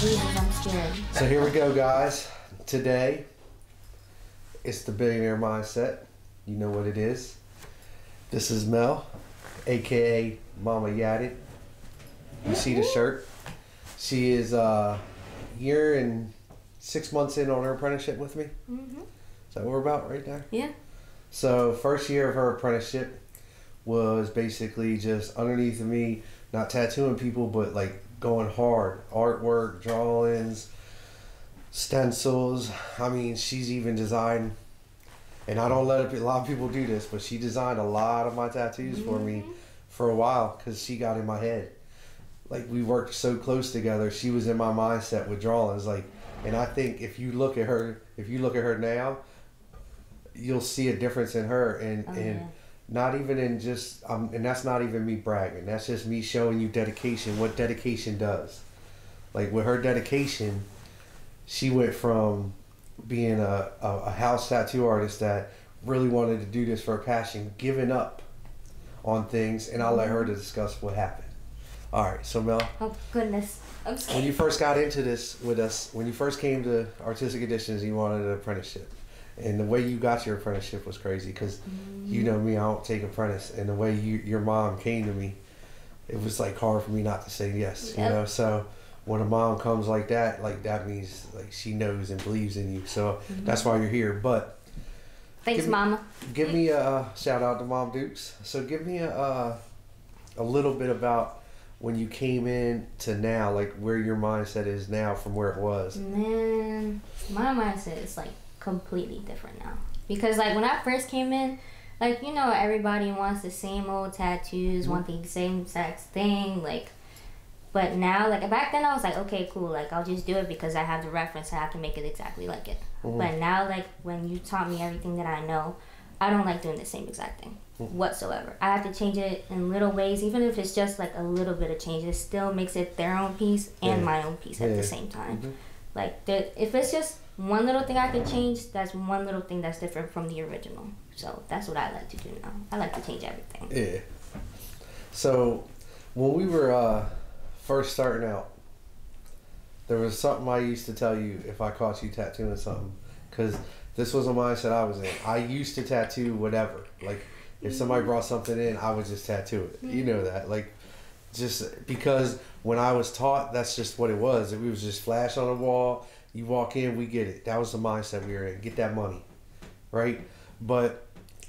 Jesus, I'm scared. So here we go, guys. Today, it's the Billionaire Mindset. You know what it is. This is Mel, aka Mama Yadded. You see the shirt. She is a year and 6 months in on her apprenticeship with me. Mm-hmm. Is that what we're about right there? Yeah. So first year of her apprenticeship was basically just underneath of me, not tattooing people, but like going hard. Artwork, drawings, stencils. I mean, she's even designed, and I don't let a lot of people do this, but she designed a lot of my tattoos for me for a while because she got in my head. Like, we worked so close together. She was in my mindset with drawings. Like, and I think if you look at her now, you'll see a difference in her, and not even in just and that's not even me bragging. That's just me showing you dedication. What dedication does. Like, with her dedication, she went from being a house tattoo artist that really wanted to do this for a passion, giving up on things, and I'll let her to discuss what happened. All right, so Mel. Oh goodness, I'm scared. When you first got into this with us, when you first came to Artistic Editions, you wanted an apprenticeship. And the way you got your apprenticeship was crazy because you know me, I don't take apprentice. And the way your mom came to me, it was like hard for me not to say yes, you know? So when a mom comes like that means like she knows and believes in you. So that's why you're here. But thanks, Mama. Give me a shout out to Mom Dukes. So give me a little bit about when you came in to now, like where your mindset is now from where it was. Man, my mindset is like completely different now. Because like when I first came in, like, you know, everybody wants the same old tattoos, want the same exact thing, like, but now, like, back then I was like, okay, cool, like, I'll just do it because I have the reference, I have to make it exactly like it. But now, like, when you taught me everything that I know, I don't like doing the same exact thing whatsoever. I have to change it in little ways, even if it's just like a little bit of change. It still makes it their own piece and my own piece at the same time. Like, if it's just one little thing I can change, that's one little thing that's different from the original. So that's what I like to do now. I like to change everything. Yeah. So when we were first starting out, there was something I used to tell you if I caught you tattooing something, because this was a mindset I was in. I used to tattoo whatever. Like, if somebody brought something in, I would just tattoo it. You know that. Like, just because when I was taught, that's just what it was. It was just flash on the wall. You walk in, we get it. That was the mindset we were in. Get that money, right? But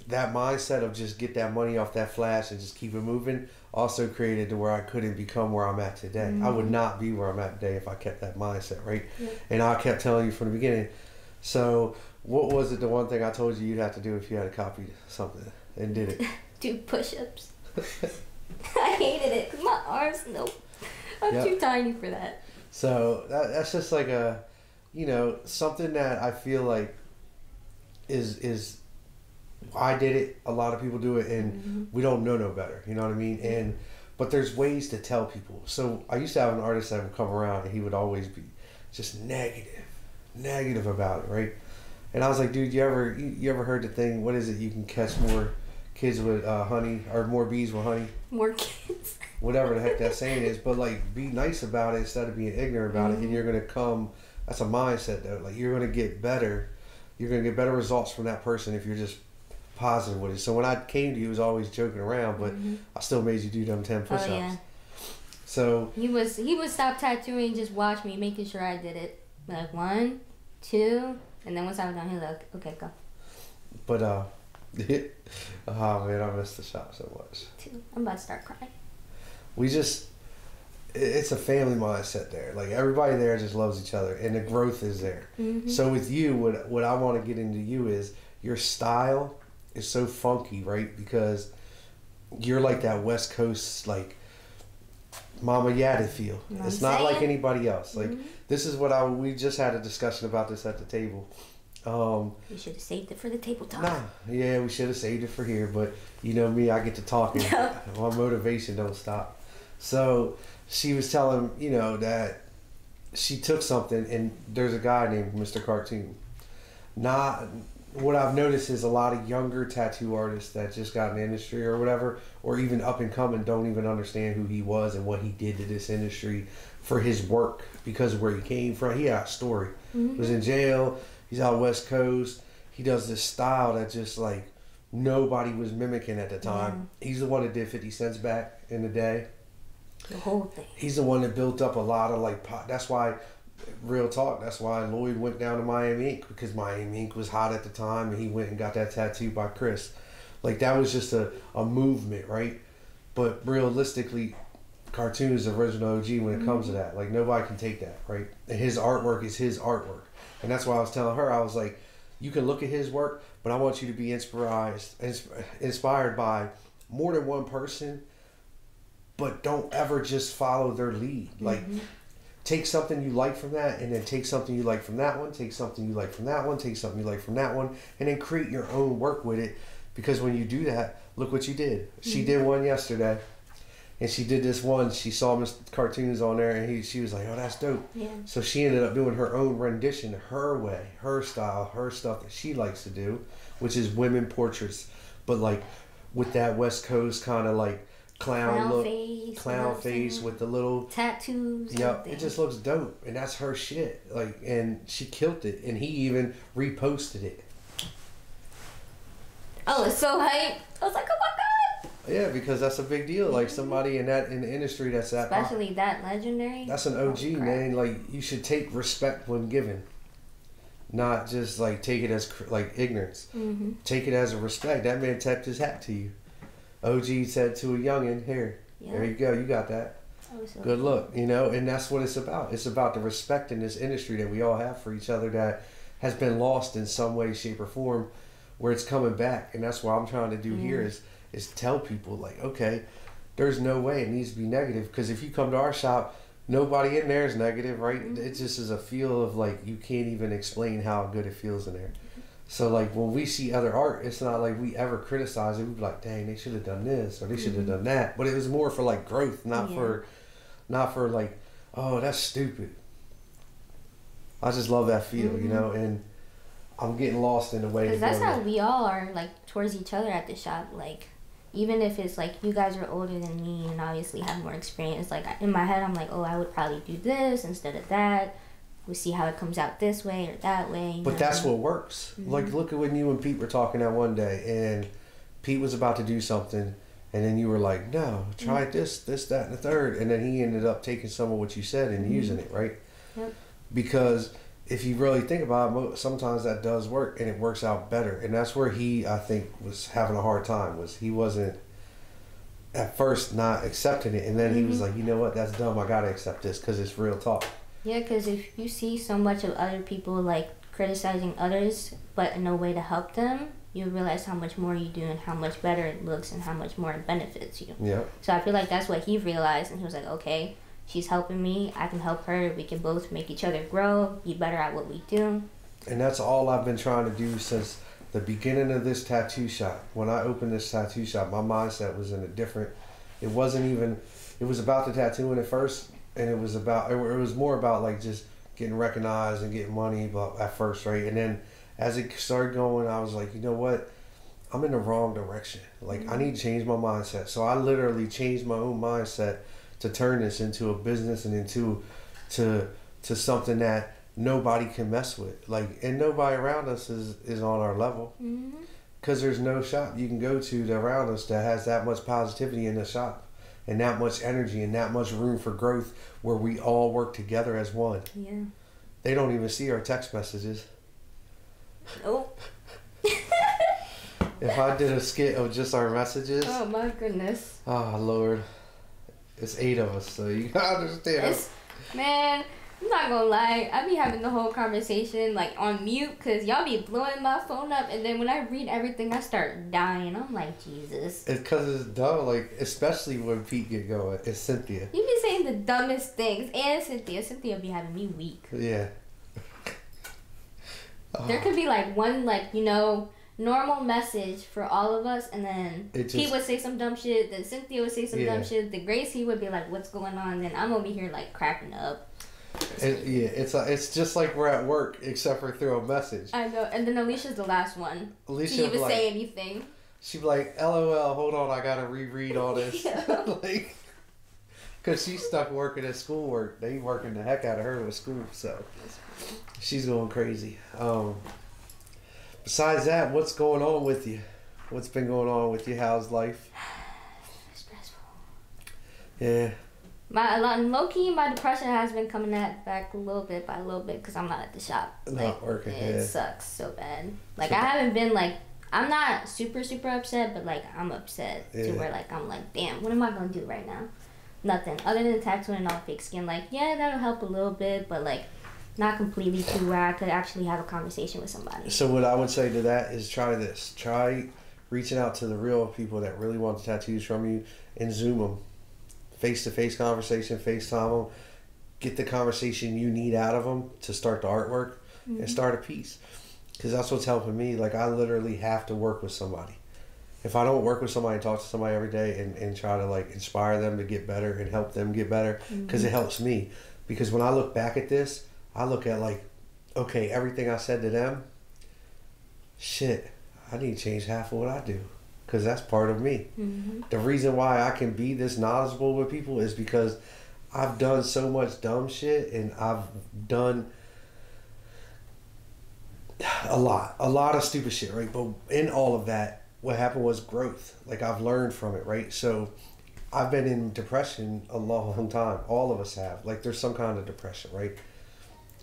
that mindset of just get that money off that flash and just keep it moving also created to where I couldn't become where I'm at today. I would not be where I'm at today if I kept that mindset, right? And I kept telling you from the beginning. So what was it, the one thing I told you you'd have to do if you had to copy something and did it? Do push-ups. I hated it because my arms, I'm too tiny for that. So that's just like a, you know, something that I feel like is I did it, a lot of people do it, and we don't know no better, you know what I mean? But there's ways to tell people. So I used to have an artist that would come around and he would always be just negative about it, right? And I was like, dude, you ever heard the thing, what is it, you can catch more kids with honey, or more bees with honey? More kids. Whatever the heck that saying is, but like, be nice about it instead of being ignorant about it, and you're gonna come. That's a mindset though. Like, you're gonna get better. You're gonna get better results from that person if you're just positive with it. So when I came to you, it was always joking around, but I still made you do them 10 push-ups. Oh, yeah. So he would stop tattooing and just watch me, making sure I did it. Like 1, 2, and then once I was done, he was like, okay, go. But oh man, I miss the shop so much. 2. I'm about to start crying. It's a family mindset there. Like, everybody there just loves each other, and the growth is there. So with you, what I want to get into you is your style is so funky, right? Because you're like that West Coast, like, Mama Yadded feel. It's not like anybody else. Like, this is what we just had a discussion about this at the table. We should have saved it for the tabletop. Nah, yeah, we should have saved it for here, but you know me, I get to talking. My motivation don't stop. So she was telling, you know, that she took something, and there's a guy named Mr. Cartoon. what I've noticed is a lot of younger tattoo artists that just got in the industry or whatever, or even up and coming, don't even understand who he was and what he did to this industry for his work because of where he came from. He had a story. Mm-hmm. Was in jail. He's out West Coast. He does this style that just like nobody was mimicking at the time. Yeah. He's the one that did 50 Cents back in the day. The whole thing. He's the one that built up a lot of like pot. That's why, real talk, that's why Lloyd went down to Miami Ink, because Miami Ink was hot at the time and he went and got that tattoo by Chris. Like that was just a movement, right? But realistically, Cartoon is the original OG when it comes to that. Like nobody can take that, right? And his artwork is his artwork. And that's why I was telling her, I was like, you can look at his work, but I want you to be inspired by more than one person, but don't ever just follow their lead. Like, take something you like from that, and then take something you like from that one, take something you like from that one, take something you like from that one, and then create your own work with it. Because when you do that, look what you did. She did one yesterday. And she did this one. She saw Mr. Cartoons on there, and she was like, "Oh, that's dope." Yeah. So she ended up doing her own rendition, her way, her style, her stuff that she likes to do, which is women portraits, but like with that West Coast kind of like clown look, clown face with the little tattoos. Yep, it just looks dope, and that's her shit. Like, and she killed it, and he even reposted it. I was so hyped. I was like, "Oh my god!" Yeah, because that's a big deal. Like somebody in the industry that's that, especially that legendary. That's an OG, man. Like you should take respect when given, not just like take it as like ignorance. Take it as a respect. That man tapped his hat to you. OG said to a youngin, "Here, there you go. You got that. Good luck." You know, and that's what it's about. It's about the respect in this industry that we all have for each other that has been lost in some way, shape, or form, where it's coming back. And that's what I'm trying to do here is tell people like, okay, there's no way it needs to be negative, because if you come to our shop, nobody in there is negative, right? It just is a feel of like you can't even explain how good it feels in there. So like when we see other art, it's not like we ever criticize it. We be like, dang, they should have done this or they should have done that. But it was more for like growth, not for like, oh, that's stupid. I just love that feel, you know, and I'm getting lost in the way. Because that's how we all are, like towards each other at the shop. Like, even if it's like you guys are older than me and obviously have more experience, like in my head I'm like, oh, I would probably do this instead of that. We see how it comes out this way or that way. But that's what works. Like look at when you and Pete were talking that one day, and Pete was about to do something, and then you were like, no, try this, that, and the third, and then he ended up taking some of what you said and using it, right? Yep. Because if you really think about it, sometimes that does work, and it works out better. And that's where he, I think, was having a hard time. Was he wasn't at first not accepting it, and then he was like, you know what, that's dumb. I gotta accept this because it's real talk. Yeah, because if you see so much of other people like criticizing others, but in no way to help them, you realize how much more you do and how much better it looks and how much more it benefits you. Yeah. So I feel like that's what he realized, and he was like, okay, she's helping me, I can help her, we can both make each other grow, be better at what we do. And that's all I've been trying to do since the beginning of this tattoo shop. When I opened this tattoo shop, my mindset was in a different, it wasn't even, it was about the tattooing at first, and it was more about like just getting recognized and getting money at first, right? And then as it started going, I was like, you know what? I'm in the wrong direction. Like I need to change my mindset. So I literally changed my own mindset to turn this into a business and into to something that nobody can mess with. Like, and nobody around us is on our level. Because there's no shop you can go to around us that has that much positivity in the shop and that much energy and that much room for growth where we all work together as one. Yeah. They don't even see our text messages. Nope. If I did a skit of just our messages. Oh my goodness. Oh Lord. It's 8 of us, so you gotta understand. Man, I'm not gonna lie. I be having the whole conversation like on mute because y'all be blowing my phone up, and then when I read everything, I start dying. I'm like, Jesus. It's because it's dumb, like, especially when Pete get going. It's Cynthia. You be saying the dumbest things, and Cynthia be having me weak. Yeah. There could be like one, like, you know, normal message for all of us, and then Pete would say some dumb shit, then Cynthia would say some dumb shit, then Gracie would be like, what's going on, then I'm over here like cracking up. Yeah, it's just like we're at work, except for through a message. I know, and then Alicia's the last one Alicia to even like, say anything. She'd be like, "LOL, hold on, I gotta reread all this." Like, cause she's stuck working at schoolwork. They working the heck out of her with school, so she's going crazy. Besides that, what's going on with you? What's been going on with you? How's life? Stressful. Yeah. Low key, my depression has been coming back a little bit by a little bit because I'm not at the shop. Not working. It sucks so bad. Like I haven't been like, I'm not super upset, but like I'm upset to where like I'm like, damn, what am I gonna do right now? Nothing other than tattooing and all fake skin. Like yeah, that'll help a little bit, but like not completely to where I could actually have a conversation with somebody. So what I would say to that is try this. Try reaching out to the real people that really want the tattoos from you and Zoom them. Face-to-face conversation, FaceTime them. Get the conversation you need out of them to start the artwork and start a piece. Because that's what's helping me. Like, I literally have to work with somebody. If I don't work with somebody and talk to somebody every day and try to, like, inspire them to get better and help them get better, because it helps me. Because when I look back at this, I look at, like, okay, everything I said to them, shit, I need to change half of what I do. Because that's part of me. The reason why I can be this knowledgeable with people is because I've done so much dumb shit and I've done a lot of stupid shit, right? But in all of that, what happened was growth. Like I've learned from it, right? So I've been in depression a long time. All of us have. Like there's some kind of depression, right?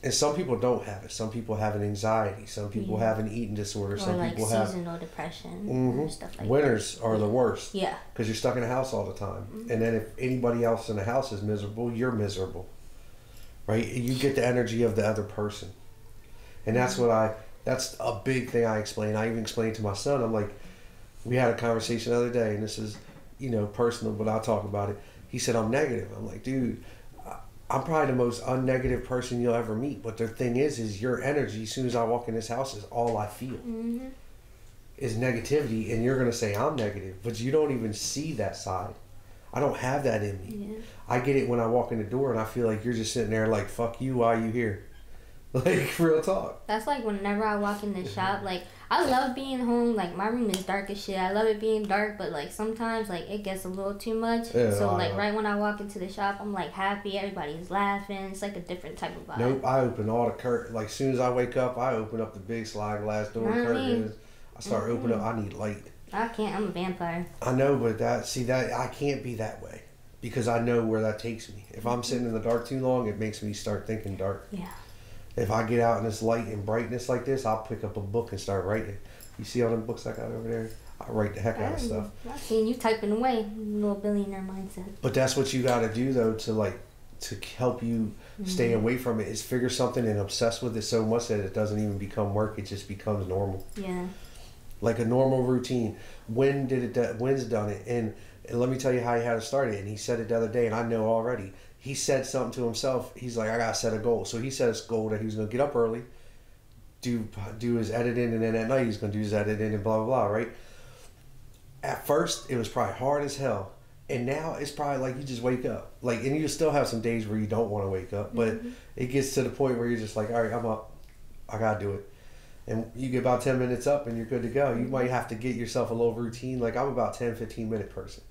And some people don't have it. Some people have an anxiety. Some people have an eating disorder. Or some like people have seasonal depression or stuff like Winters are the worst. Yeah. Because you're stuck in a house all the time. And then if anybody else in the house is miserable, you're miserable. Right? You get the energy of the other person. And that's that's a big thing I explain. I even explained to my son, I'm like, we had a conversation the other day, and this is, personal, but I'll talk about it. He said, I'm negative. I'm like, dude, I'm probably the most unnegative person you'll ever meet. But the thing is your energy, as soon as I walk in this house, is all I feel. Is negativity, and you're going to say I'm negative, but you don't even see that side. I don't have that in me. Yeah. I get it when I walk in the door, and I feel like you're just sitting there like, fuck you, why are you here? Like, real talk. That's like whenever I walk in the shop, like, I love being home. Like, my room is dark as shit. I love it being dark, but, like, sometimes, like, it gets a little too much. Yeah, so, like, right when I walk into the shop, I'm, like, happy. Everybody's laughing. It's, like, a different type of vibe. Nope, I open all the curtains. Like, as soon as I wake up, I open up the big sliding glass door curtains. I start opening up. I need light. I can't. I'm a vampire. I know, but I can't be that way. Because I know where that takes me. If I'm sitting in the dark too long, it makes me start thinking dark. Yeah. If I get out in this light and brightness like this, I'll pick up a book and start writing. You see all the books I got over there? I write the heck out of stuff. I've seen you typing away, little billionaire mindset. But that's what you got to do, though, to help you stay away from it, is figure something and obsess with it so much that it doesn't even become work. It just becomes normal. Yeah. Like a normal routine. When's done it? And let me tell you how he had it started. And he said it the other day, and I know already. He said something to himself. He's like, I gotta set a goal. So he set his goal that he was gonna get up early, do his editing, and then at night he's gonna do his editing and blah blah blah. Right? At first, it was probably hard as hell, and now it's probably like you just wake up. Like, and you still have some days where you don't want to wake up, but it gets to the point where you're just like, all right, I'm up. I gotta do it. And you get about 10 minutes up, and you're good to go. You might have to get yourself a little routine. Like, I'm about 10-15 minute person.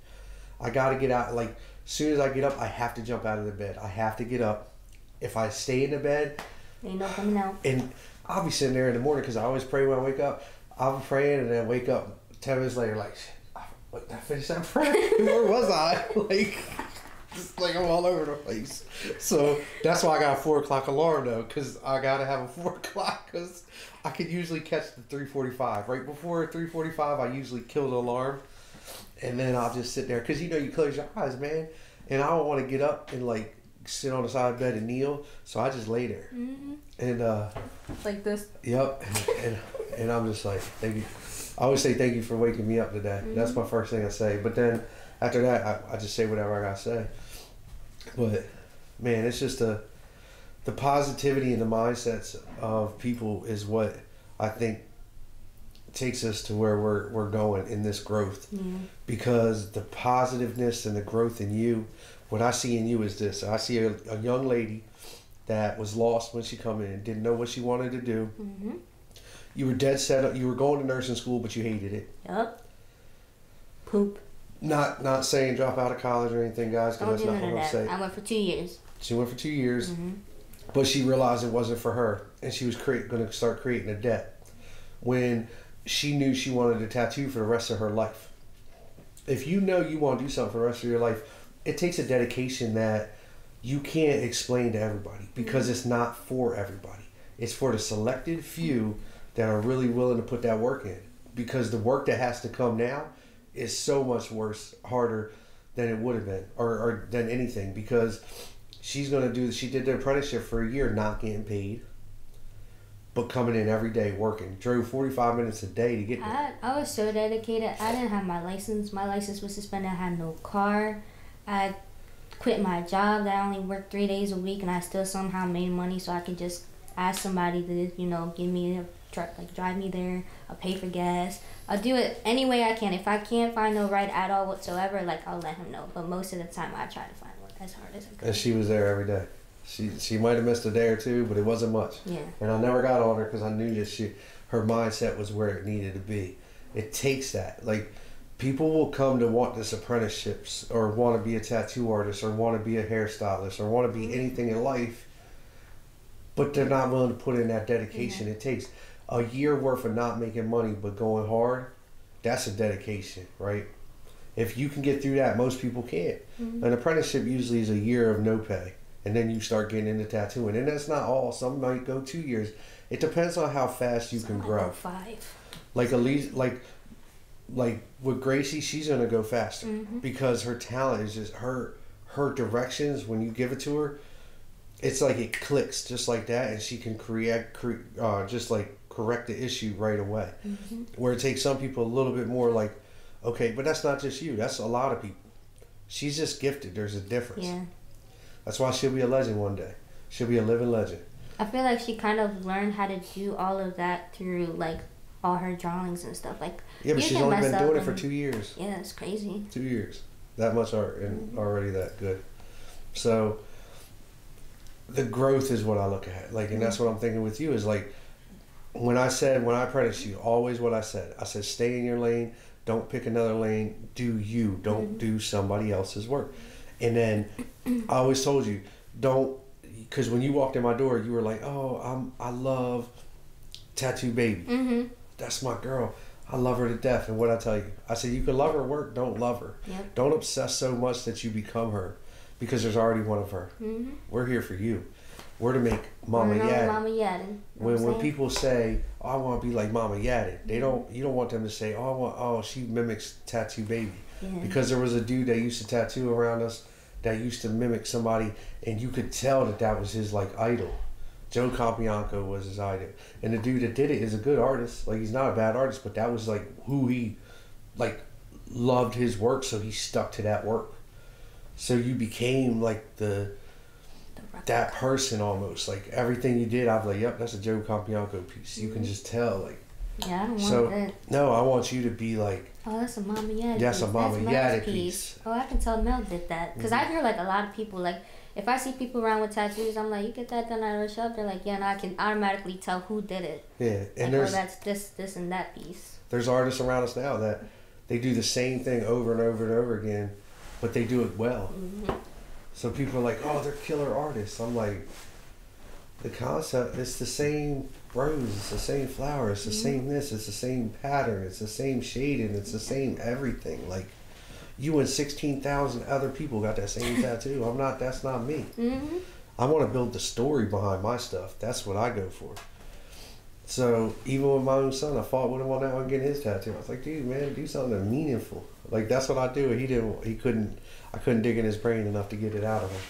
I gotta get out. Like, as soon as I get up, I have to jump out of the bed. I have to get up. If I stay in the bed, ain't no coming out. And I'll be sitting there in the morning because I always pray when I wake up. I'll be praying and then wake up 10 minutes later, like, what, did I finish that prayer? Where was I? Like, just like I'm all over the place. So that's why I got a 4 o'clock alarm though, because I gotta have a 4 o'clock because I could usually catch the 3:45. Right before 3:45, I usually kill the alarm. And then I'll just sit there. Because, you close your eyes, man. And I don't want to get up and, like, sit on the side of the bed and kneel. So I just lay there. And, like this. Yep. And I'm just like, thank you. I always say thank you for waking me up today. That's my first thing I say. But then, after that, I just say whatever I got to say. But, man, it's just the positivity and the mindsets of people is what I think takes us to where we're going in this growth. Because the positiveness and the growth in you, what I see in you is this. I see a young lady that was lost when she come in, didn't know what she wanted to do. Mm-hmm. You were dead set. You were going to nursing school, but you hated it. Yup. Poop. Not saying drop out of college or anything, guys, because that's not what I'm saying. I went for 2 years. She went for 2 years, Mm-hmm. but she realized it wasn't for her, and she was going to start creating a debt when she knew she wanted a tattoo for the rest of her life. If you know you want to do something for the rest of your life, it takes a dedication that you can't explain to everybody, because it's not for everybody. It's for the selected few that are really willing to put that work in, because the work that has to come now is so much worse, harder than it would have been, or than anything, because she did the apprenticeship for a year not getting paid, but coming in every day working. Drove 45 minutes a day to get there. I was so dedicated. I didn't have my license. My license was suspended. I had no car. I quit my job that I only worked 3 days a week, and I still somehow made money so I could just ask somebody to, give me a truck, like drive me there. I'll pay for gas. I'll do it any way I can. If I can't find no ride at all whatsoever, like, I'll let him know. But most of the time I try to find one as hard as I can. And she was there every day. She might have missed a day or two, but it wasn't much. Yeah. And I never got on her because I knew that her mindset was where it needed to be. It takes that. Like, people will come to want this apprenticeships, or want to be a tattoo artist, or want to be a hairstylist, or want to be anything in life, but they're not willing to put in that dedication. It takes a year worth of not making money but going hard. That's a dedication, right? If you can get through that, most people can't. Mm-hmm. An apprenticeship usually is a year of no pay, and then you start getting into tattooing. And that's not all. Some might go 2 years. It depends on how fast you can grow. 5. Like, at least, like with Gracie, she's gonna go faster, because her talent is just her directions. When you give it to her, it's like it clicks just like that, and she can just like correct the issue right away. Mm-hmm. Where it takes some people a little bit more, like, okay, but that's not just you. That's a lot of people. She's just gifted. There's a difference. Yeah. That's why she'll be a legend one day. She'll be a living legend. I feel like she kind of learned how to do all of that through, like, all her drawings and stuff. Like, yeah, but she's only been doing it for 2 years. Yeah, it's crazy. 2 years. That much art, and already that good. So the growth is what I look at. Like, and that's what I'm thinking with you is, like, when I apprenticed you, always what I said. I said, stay in your lane. Don't pick another lane. Do you. Don't do somebody else's work. And then I always told you, don't, because when you walked in my door, you were like, oh, I love Tattoo Baby. Mm-hmm. That's my girl. I love her to death. And what I tell you, I said, you can love her work, don't love her. Yep. Don't obsess so much that you become her, because there's already one of her. Mm-hmm. We're here for you. We're to make Mama Yadin. Mama Yadin. When people say, oh, I want to be like Mama Yadin, you don't want them to say, she mimics Tattoo Baby. Yeah. Because there was a dude that used to tattoo around us that used to mimic somebody, and you could tell that was his, like, idol. Joe Compianco was his idol. And the dude that did it is a good artist. Like, he's not a bad artist, but that was, like, who he, like, loved his work, so he stuck to that work. So you became, like, that person almost. Like, everything you did, I'd be like, yep, that's a Joe Compianco piece. You can just tell, like. Yeah, I don't want that. No, I want you to be like, oh, that's a Mama Yadin piece. That's a Mama Yadin piece. piece. Oh, I can tell Mel did that. Because I hear, like, a lot of people, like, if I see people around with tattoos, I'm like, you get that done at a shop? They're like, yeah, and I can automatically tell who did it. Yeah, and like, that's this, and that piece. There's artists around us now that they do the same thing over and over and over again, but they do it well. Mm-hmm. So people are like, oh, they're killer artists. I'm like, the concept, it's the same rose, it's the same flower, it's the same this, it's the same pattern, it's the same shading, it's the same everything. Like, you and 16,000 other people got that same tattoo. That's not me. Mm-hmm. I want to build the story behind my stuff. That's what I go for. So even with my own son, I fought with him on that one getting his tattoo. I was like, dude, man, do something meaningful. Like, that's what I do. I couldn't dig in his brain enough to get it out of him.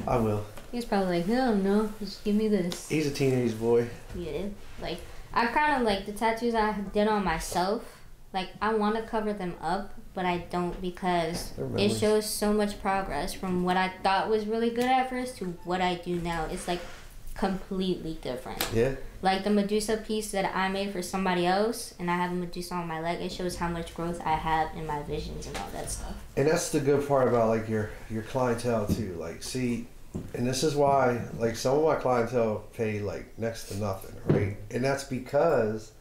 I will. He's probably like, hell no, just give me this. He's a teenage boy. Yeah. Like, I kind of like the tattoos I did on myself. Like, I want to cover them up, but I don't, because it shows so much progress from what I thought was really good at first to what I do now. It's, like, completely different. Yeah. Like, the Medusa piece that I made for somebody else, and I have a Medusa on my leg, it shows how much growth I have in my visions and all that stuff. And that's the good part about, like, your clientele, too. Like, see, And this is why, like, some of my clientele pay like next to nothing, right? And that's because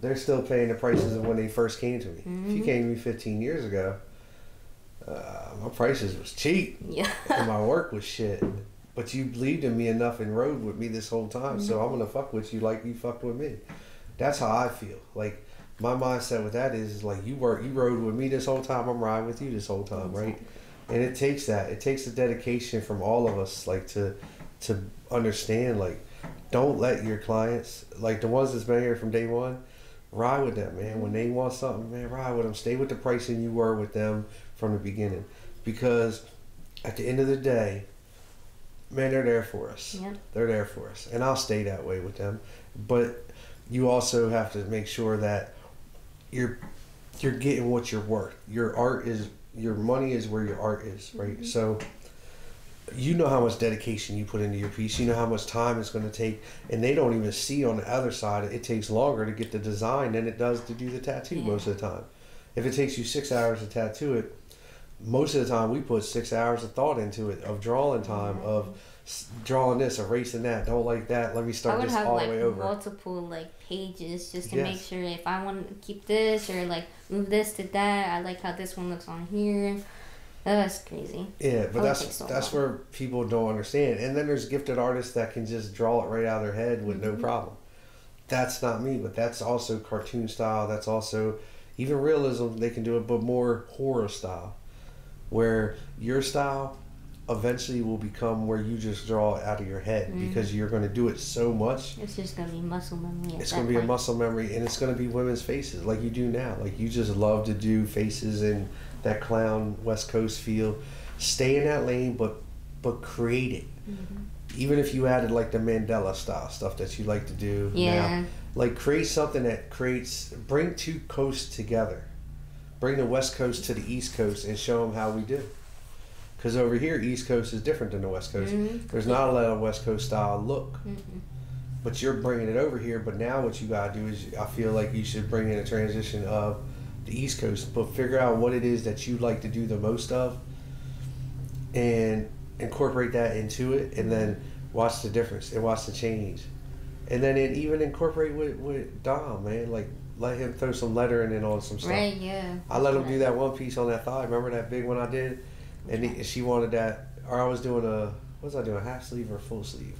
they're still paying the prices of when they first came to me. If you came to me 15 years ago, my prices was cheap, Yeah. and my work was shit. But you believed in me enough and rode with me this whole time, so I'm gonna fuck with you like you fucked with me. That's how I feel. Like, my mindset with that is like, you rode with me this whole time, I'm riding with you this whole time, right? And it takes that. It takes the dedication from all of us, like, to understand, like, don't let your clients, like the ones that's been here from day one, ride with them, man. When they want something, man, ride with them. Stay with the pricing you were with them from the beginning, because at the end of the day, man, they're there for us. Yep. They're there for us, and I'll stay that way with them. But you also have to make sure that you're getting what you're worth. Your money is where your art is, right? So you know how much dedication you put into your piece. You know how much time it's going to take, and they don't even see on the other side. It takes longer to get the design than it does to do the tattoo most of the time. If it takes you 6 hours to tattoo it, most of the time we put 6 hours of thought into it, of drawing time, of drawing this, erasing that, don't like that, let me start this all the way over. I would have like multiple like pages just to make sure if I want to keep this or like move this to that. I like how this one looks on here. That's crazy. Yeah, but that's where people don't understand. And then there's gifted artists that can just draw it right out of their head with no problem. That's not me, but that's also cartoon style. That's also even realism. They can do it, but more horror style, where your style eventually will become where you just draw it out of your head because you're going to do it so much. It's just going to be muscle memory. It's going to be a muscle memory, and it's going to be women's faces like you do now. Like, you just love to do faces and that clown West Coast feel. Stay in that lane, but create it. Even if you added like the Mandela style stuff that you like to do now, like, create something that bring two coasts together. Bring the West Coast to the East Coast and show them how we do. Because over here, East Coast is different than the West Coast. There's not a lot of West Coast style look. But you're bringing it over here. But now what you got to do is, I feel like you should bring in a transition of the East Coast. But figure out what it is that you like to do the most of. And incorporate that into it. And then watch the difference and watch the change. And then even incorporate with Dom, man. Like, let him throw some lettering in on some stuff. Right, yeah. I let him do that one piece on that thigh. Remember that big one I did? And she wanted that, or I was doing what was I doing, half sleeve or full sleeve?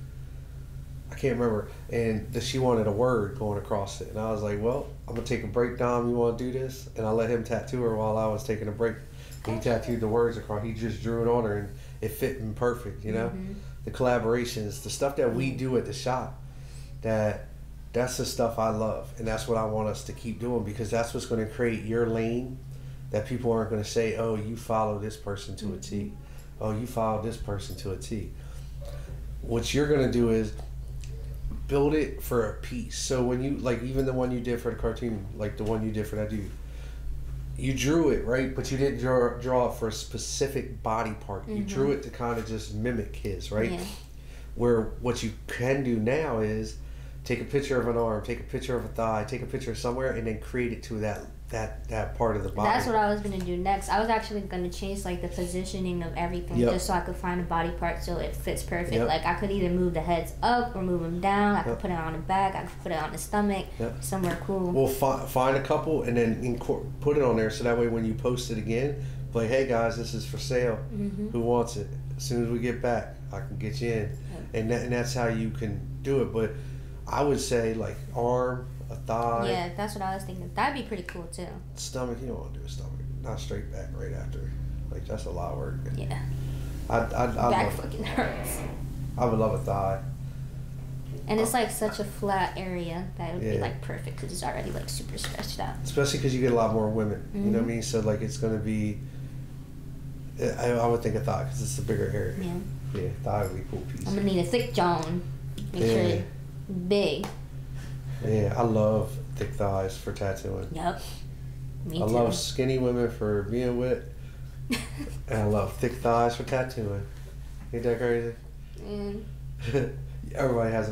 I can't remember. And she wanted a word going across it. And I was like, well, I'm going to take a break, Dom. You want to do this? And I let him tattoo her while I was taking a break. He tattooed the words across. He just drew it on her, and it fit him perfect, you know? The collaborations, the stuff that we do at the shop, that's the stuff I love. And that's what I want us to keep doing, because that's what's going to create your lane. That people aren't going to say, oh, you follow this person to a T. Oh, you follow this person to a T. What you're going to do is build it for a piece. So when you, like, even the one you did for the cartoon, like the one you did for that dude, you drew it, right? But you didn't draw it for a specific body part. You drew it to kind of just mimic his, right? Yeah. Where what you can do now is take a picture of an arm, take a picture of a thigh, take a picture of somewhere, and then create it to that part of the body. That's what I was going to do next. I was actually going to change like the positioning of everything just so I could find a body part so it fits perfect. Like, I could either move the heads up or move them down. I could put it on the back. I could put it on the stomach. Somewhere cool. Well, find a couple and then put it on there so that way when you post it again, like, hey guys, this is for sale. Who wants it? As soon as we get back, I can get you in. And that's how you can do it. But I would say like arm, a thigh. Yeah, that's what I was thinking. That'd be pretty cool too. Stomach, you don't want to do a stomach. Not straight back right after. Like, that's a lot of work. Yeah. Back fucking hurts. I would love a thigh. And it's like such a flat area that it would be like perfect because it's already like super stretched out. Especially because you get a lot more women. You know what I mean? So like, it's going to be, I would think a thigh because it's a bigger area. Yeah, thigh would be a cool piece. I'm going to need a thick John. Make sure it's big. Yeah, I love thick thighs for tattooing. Yep. Me too. I love skinny women for being with. And I love thick thighs for tattooing. Ain't that crazy? Everybody has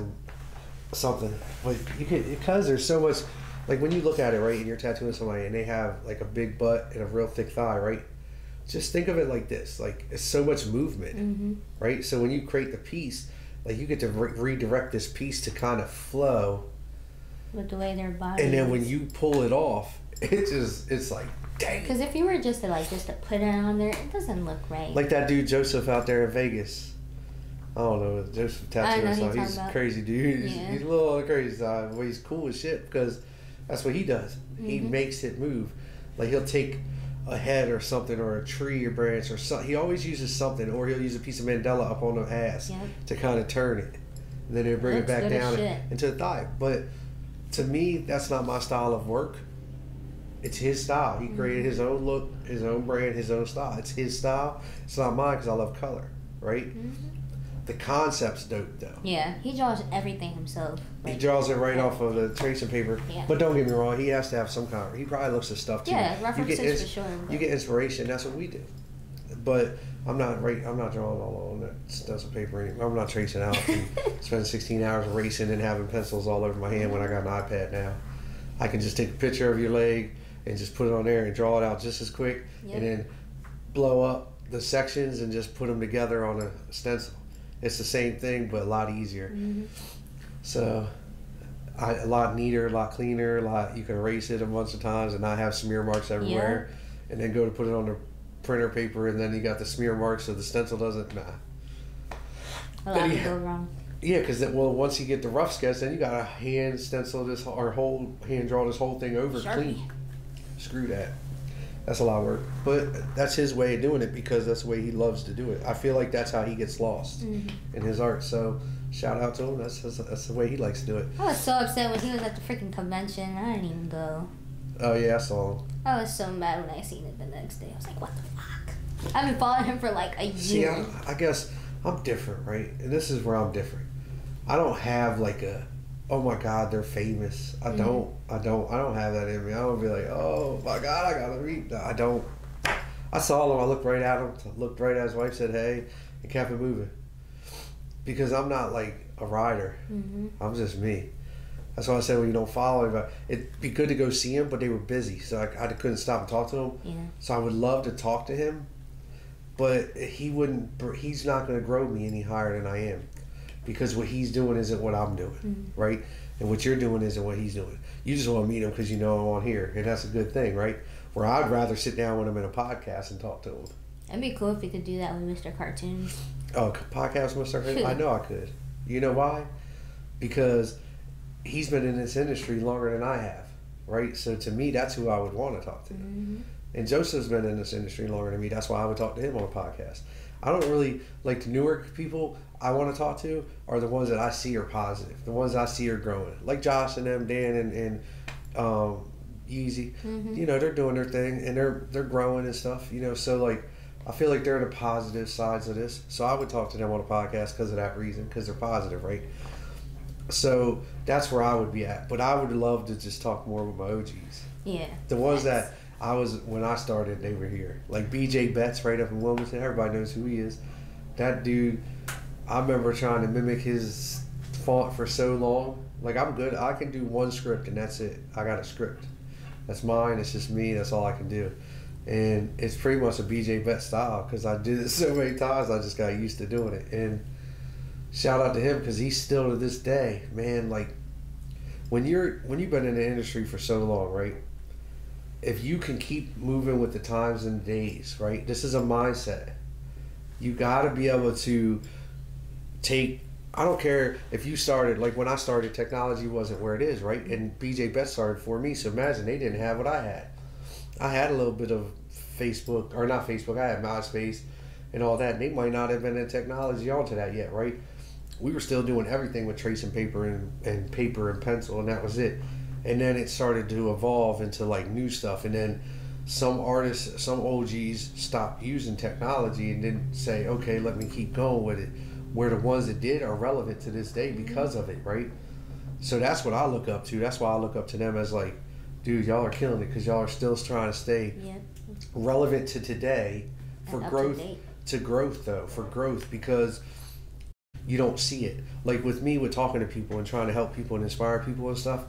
something. But because there's so much, like when you look at it, right, and you're tattooing somebody and they have like a big butt and a real thick thigh, right? just think of it like this. Like, it's so much movement, Mm-hmm. right? So when you create the piece, like, you get to redirect this piece to kind of flow. With the way their body. And then when you pull it off, it's like, dang. Because if you were just to put it on there, it doesn't look right. Like that dude Joseph out there in Vegas. I don't know, Joseph Tattoo or something. He's a crazy dude. He's a little on the crazy side, but he's cool as shit because that's what he does. Mm-hmm. He makes it move. Like, he'll take a head or something, or a tree or branch or something. He always uses something, or he'll use a piece of mandala up on the ass to kind of turn it. And then he'll bring it back down into the thigh. But to me, that's not my style of work. It's his style. He created his own look, his own brand, his own style. It's his style. It's not mine because I love color, right? Mm-hmm. The concept's dope, though. Yeah, he draws everything himself. Like, he draws it right off of the tracing paper. Yeah. But don't get me wrong, he has to have some kind of... He probably looks at stuff, too. Yeah, references for sure. You get inspiration. That's what we do. But I'm not drawing all on that stencil paper anymore. I'm not tracing out and spending 16 hours racing and having pencils all over my hand when I got an iPad now. I can just take a picture of your leg and just put it on there and draw it out just as quick, and then blow up the sections and just put them together on a stencil. It's the same thing, but a lot easier. Mm-hmm. So, a lot neater, a lot cleaner. You can erase it a bunch of times and not have smear marks everywhere, and then go to put it on the printer paper, and then you got the smear marks so the stencil doesn't. Nah. A lot could go wrong. Yeah, because once you get the rough sketch, then you got to hand stencil this or hand draw this whole thing over clean. Screw that. That's a lot of work. But that's his way of doing it because that's the way he loves to do it. I feel like that's how he gets lost in his art. So shout out to him. That's the way he likes to do it. I was so upset when he was at the freaking convention. I didn't even go. Oh, yeah, I saw him. I was so mad when I seen it the next day. I was like, what the fuck? I've been following him for like a year. See, I guess I'm different, right? And this is where I'm different. I don't have like a, oh my God, they're famous. I don't have that in me. I don't be like, oh my God, I gotta read. No, I don't. I saw him. I looked right at him. Looked right at his wife. Said hey, and kept it moving. Because I'm not like a writer. Mm-hmm. I'm just me. That's why I said when you don't follow him, it'd be good to go see him, but they were busy, so I couldn't stop and talk to him. Yeah. So I would love to talk to him, but he's not going to grow me any higher than I am. Because what he's doing isn't what I'm doing, right? And what you're doing isn't what he's doing. You just want to meet him because you know I'm on here, and that's a good thing, right? Where I'd rather sit down with him in a podcast and talk to him. It'd be cool if you could do that with Mr. Cartoons. Oh, podcast with Mr. Cartoons? I know I could. You know why? Because he's been in this industry longer than I have, right? So to me, that's who I would want to talk to. Mm-hmm. And Joseph's been in this industry longer than me. That's why I would talk to him on a podcast. I don't really like the newer people I want to talk to are the ones that I see are positive. The ones I see are growing. Like Josh and them, Dan and Yeezy. Mm-hmm. You know, they're doing their thing and they're growing and stuff, you know. So like I feel like they're the positive sides of this. So I would talk to them on a podcast because of that reason, because they're positive, right? So that's where I would be at. But I would love to just talk more with my OGs. Yeah. The ones that when I started, they were here. Like BJ Betts right up in Wilmington. Everybody knows who he is. That dude, I remember trying to mimic his font for so long. Like, I'm good. I can do one script and that's it. I got a script. That's mine. It's just me. That's all I can do. And it's pretty much a BJ Betts style because I did it so many times. I just got used to doing it. And shout out to him because he's still to this day, man. Like, when you've been in the industry for so long, right? If you can keep moving with the times and days, right? This is a mindset. You got to be able to take. I don't care if you started, like when I started, technology wasn't where it is, right? And BJ Betts started for me, so imagine they didn't have what I had. I had a little bit of Facebook, or not Facebook, I had MySpace and all that, and they might not have been in technology onto that yet, right? We were still doing everything with tracing paper and paper and pencil, and that was it. And then it started to evolve into like new stuff, and then some artists, some OGs stopped using technology and didn't say, okay, let me keep going with it. Where the ones that did are relevant to this day because of it, right? So that's what I look up to. That's why I look up to them as like, dude, y'all are killing it because y'all are still trying to stay relevant to today for growth. To growth, though, for growth, because you don't see it. Like with me, with talking to people and trying to help people and inspire people and stuff,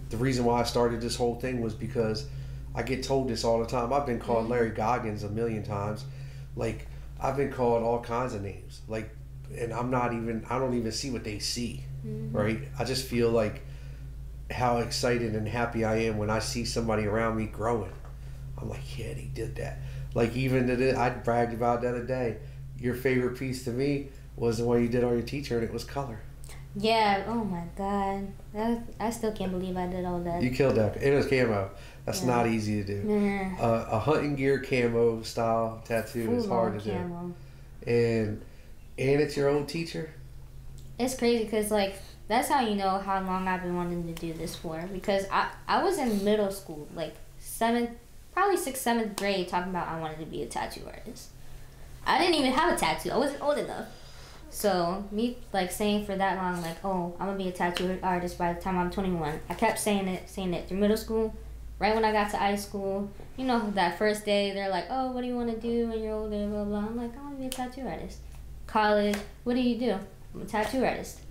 the reason why I started this whole thing was because I get told this all the time. I've been called Larry Goggins a million times. Like, I've been called all kinds of names. Like, and I don't even see what they see, right? I just feel like how excited and happy I am when I see somebody around me growing. I'm like, yeah, they did that. Like, even today, I bragged about the other day. Your favorite piece to me was the one you did on your teacher, and it was color. Yeah, oh my God. I still can't believe I did all that. You killed that. It was camo. That's not easy to do. Yeah. A hunting gear camo style tattoo is hard to do. And it's your old teacher? It's crazy because, like, that's how you know how long I've been wanting to do this for. Because I was in middle school, like, probably 6th, 7th grade, talking about I wanted to be a tattoo artist. I didn't even have a tattoo. I wasn't old enough. So, me, like, saying for that long, like, oh, I'm going to be a tattoo artist by the time I'm 21. I kept saying it through middle school. Right when I got to high school, you know, that first day, they're like, oh, what do you want to do when you're older, blah, blah. I'm like, I want to be a tattoo artist. College, what do you do? I'm a tattoo artist.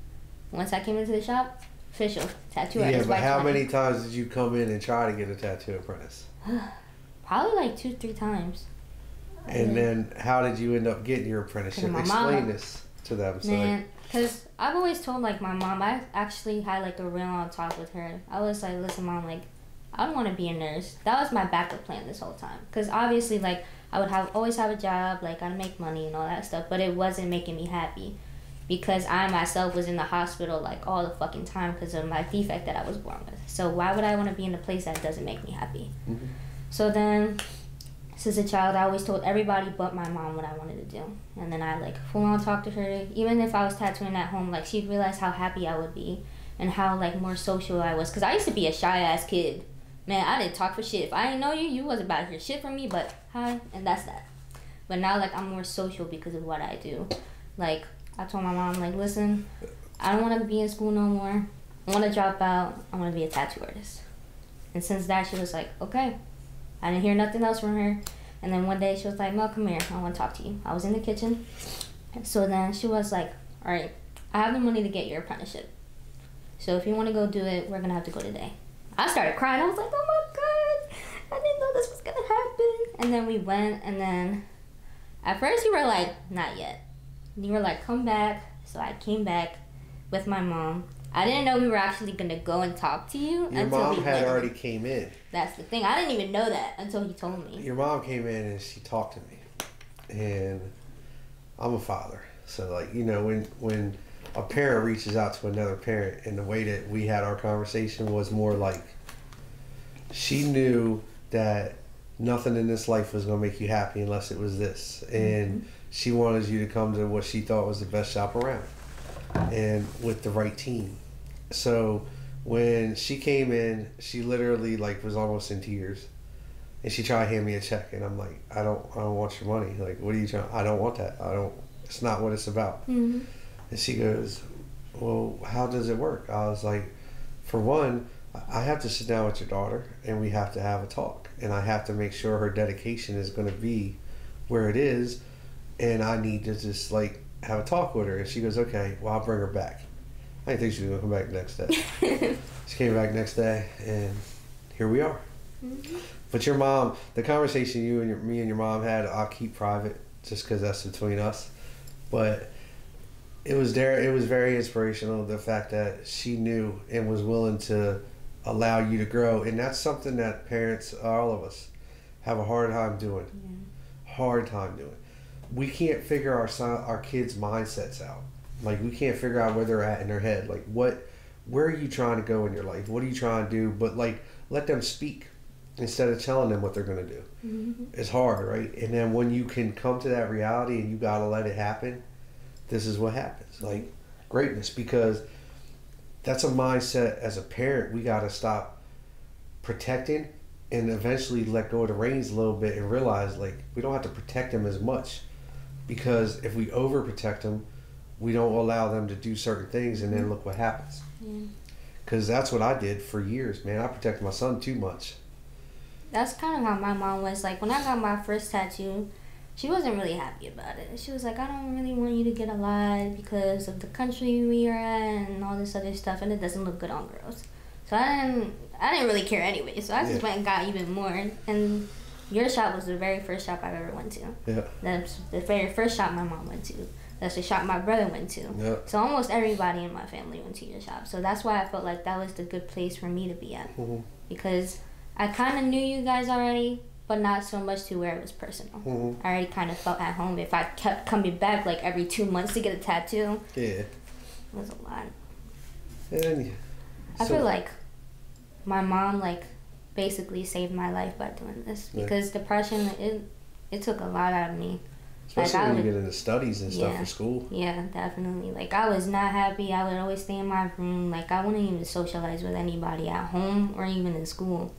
Once I came into the shop, official tattoo artist. Yeah, but how many times did you come in and try to get a tattoo apprentice? Probably like 2-3 times. And then how did you end up getting your apprenticeship? Explain this to them. Man, because I've always told, like, my mom, I actually had, like, a real long talk with her. I was like, listen, Mom, like, I don't want to be a nurse. That was my backup plan this whole time. Because obviously, like, I would always have a job, like, I'd make money and all that stuff, but it wasn't making me happy. Because I myself was in the hospital, like, all the fucking time because of my defect that I was born with. So why would I want to be in a place that doesn't make me happy? Mm-hmm. So then, since a child, I always told everybody but my mom what I wanted to do. And then I, like, full on talked to her. Even if I was tattooing at home, like, she'd realize how happy I would be and how, like, more social I was. Because I used to be a shy-ass kid. Man, I didn't talk for shit. If I didn't know you, you wasn't about to hear shit from me, but hi, and that's that. But now, like, I'm more social because of what I do. Like, I told my mom, like, listen, I don't want to be in school no more. I want to drop out. I want to be a tattoo artist. And since that, she was like, okay. I didn't hear nothing else from her. And then one day, she was like, Mel, come here. I want to talk to you. I was in the kitchen. So then she was like, all right, I have the money to get your apprenticeship. So if you want to go do it, we're going to have to go today. I started crying. I was like, oh my God, I didn't know this was going to happen. And then we went, and then at first you were like, not yet. You were like, come back. So I came back with my mom. I didn't know we were actually going to go and talk to you. Your mom had already came in. That's the thing. I didn't even know that until he told me. Your mom came in and she talked to me. And I'm a father. So, like, you know, when a parent reaches out to another parent, and the way that we had our conversation was more like, she knew that nothing in this life was going to make you happy unless it was this. And she wanted you to come to what she thought was the best shop around, and with the right team. So when she came in, she literally, like, was almost in tears, and she tried to hand me a check, and I'm like, I don't want your money. Like, what are you trying? I don't want that. It's not what it's about. Mm-hmm. And she goes, well, how does it work? I was like, for one, I have to sit down with your daughter, and we have to have a talk, and I have to make sure her dedication is going to be where it is, and I need to just, like, have a talk with her. And she goes, okay, well, I'll bring her back. I didn't think she was going to come back the next day. She came back next day, and here we are. Mm-hmm. But your mom, the conversation me and your mom had, I'll keep private just because that's between us. But it was very inspirational, the fact that she knew and was willing to allow you to grow. And that's something that parents, all of us, have a hard time doing. Yeah. Hard time doing. We can't figure our kids' mindsets out. Like, we can't figure out where they're at in their head. Like, where are you trying to go in your life? What are you trying to do? But, like, let them speak instead of telling them what they're going to do. Mm-hmm. It's hard, right? And then when you can come to that reality and you got to let it happen, this is what happens. Like, greatness. Because that's a mindset as a parent we got to stop protecting and eventually let go of the reins a little bit and realize, like, we don't have to protect them as much. Because if we overprotect them, we don't allow them to do certain things, and then look what happens. Because that's what I did for years, man. I protected my son too much. That's kind of how my mom was. Like, when I got my first tattoo, she wasn't really happy about it. She was like, I don't really want you to get a lot because of the country we are in and all this other stuff, and it doesn't look good on girls. So I didn't really care anyway. So I just went and got even more. And your shop was the very first shop I ever went to. Yeah. That's the very first shop my mom went to. That's the shop my brother went to. Yeah. So almost everybody in my family went to your shop. So that's why I felt like that was the good place for me to be at. Mm-hmm. Because I kind of knew you guys already, but not so much to where it was personal. Mm-hmm. I already kind of felt at home. If I kept coming back like every 2 months to get a tattoo, it was a lot. And I feel like my mom like basically saved my life by doing this because depression it took a lot out of me. Especially when you get into studies and stuff for school. Yeah, definitely. Like, I was not happy. I would always stay in my room. Like, I wouldn't even socialize with anybody at home or even in school.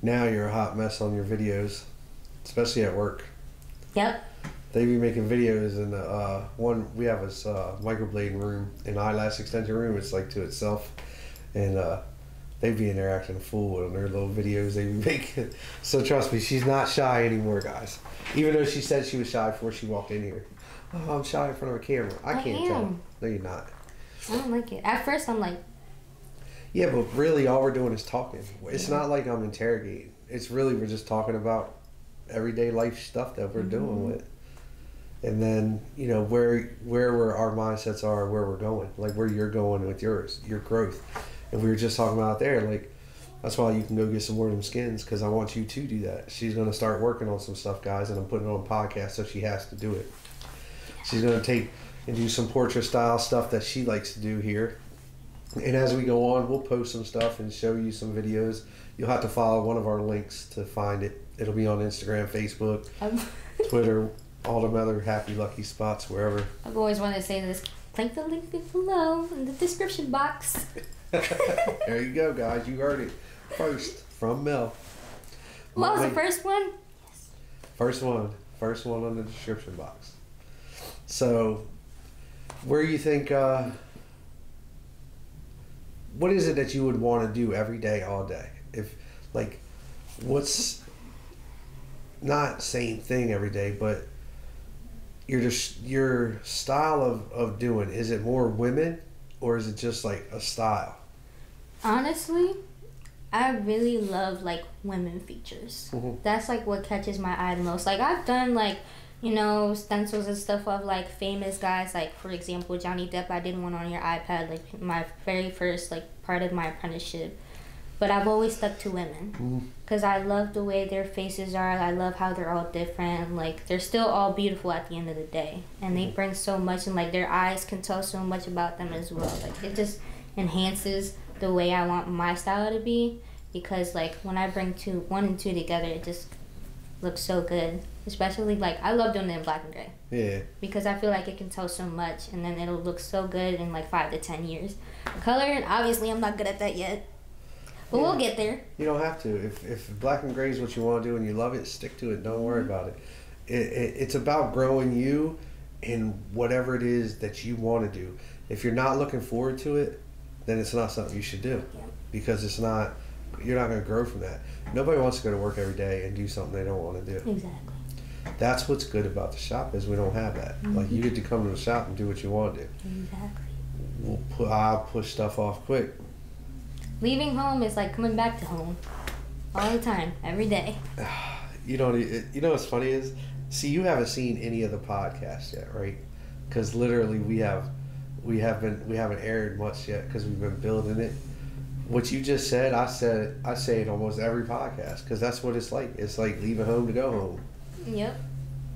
Now you're a hot mess on your videos, especially at work. Yep. They be making videos in the we have this microblading room, an eyelash extension room. It's like to itself. And they be in there acting a fool on their little videos they be making. So trust me, she's not shy anymore, guys. Even though she said she was shy before she walked in here. Oh, I'm shy in front of a camera. I can't tell. No, you're not. I don't like it. At first, I'm like... Yeah, but really all we're doing is talking. It's not like I'm interrogating. It's really we're just talking about everyday life stuff that we're doing with. And then, you know, where our mindsets are, where we're going. Like where you're going with yours, your growth. And we were just talking about there, like, that's why you can go get some more of them skins, because I want you to do that. She's going to start working on some stuff, guys, and I'm putting it on podcast, so she has to do it. She's going to take and do some portrait-style stuff that she likes to do here. And as we go on, we'll post some stuff and show you some videos. You'll have to follow one of our links to find it. It'll be on Instagram, Facebook, Twitter, all them other happy, lucky spots, wherever. I've always wanted to say this. Click the link below in the description box. There you go, guys. You heard it first from Mel. What was the first one? Yes. First one on the description box. So, where you think, what is it that you would want to do every day, all day? If, like, what's not same thing every day, but your style of doing, is it more women or is it just like a style? Honestly, I really love like women features. That's like what catches my eye the most. Like I've done like, you know, stencils and stuff of like famous guys, like for example Johnny Depp. I did one on your iPad, like my very first like part of my apprenticeship. But I've always stuck to women because I love the way their faces are. I love how they're all different. Like they're still all beautiful at the end of the day, and they bring so much, and like their eyes can tell so much about them as well. Like it just enhances the way I want my style to be, because like when I bring 1 and 2 together, it just looks so good. Especially like I love doing it in black and gray. Yeah. Because I feel like it can tell so much, and then it'll look so good in like 5 to 10 years. Color, obviously, I'm not good at that yet. But we'll get there. You don't have to. If black and gray is what you want to do and you love it, stick to it. Don't worry about it. It's about growing you in whatever it is that you want to do. If you're not looking forward to it, then it's not something you should do. Yeah. Because you're not going to grow from that. Nobody wants to go to work every day and do something they don't want to do. Exactly. That's what's good about the shop is we don't have that. Like you get to come to the shop and do what you want to do. Exactly. I'll push stuff off quick. Leaving home is like coming back to home all the time, every day. You know what's funny is, see, you haven't seen any of the podcasts yet, right? Because literally we haven't aired much yet because we've been building it. What you just said, I say it almost every podcast because that's what it's like. It's like leaving home to go home. Yep.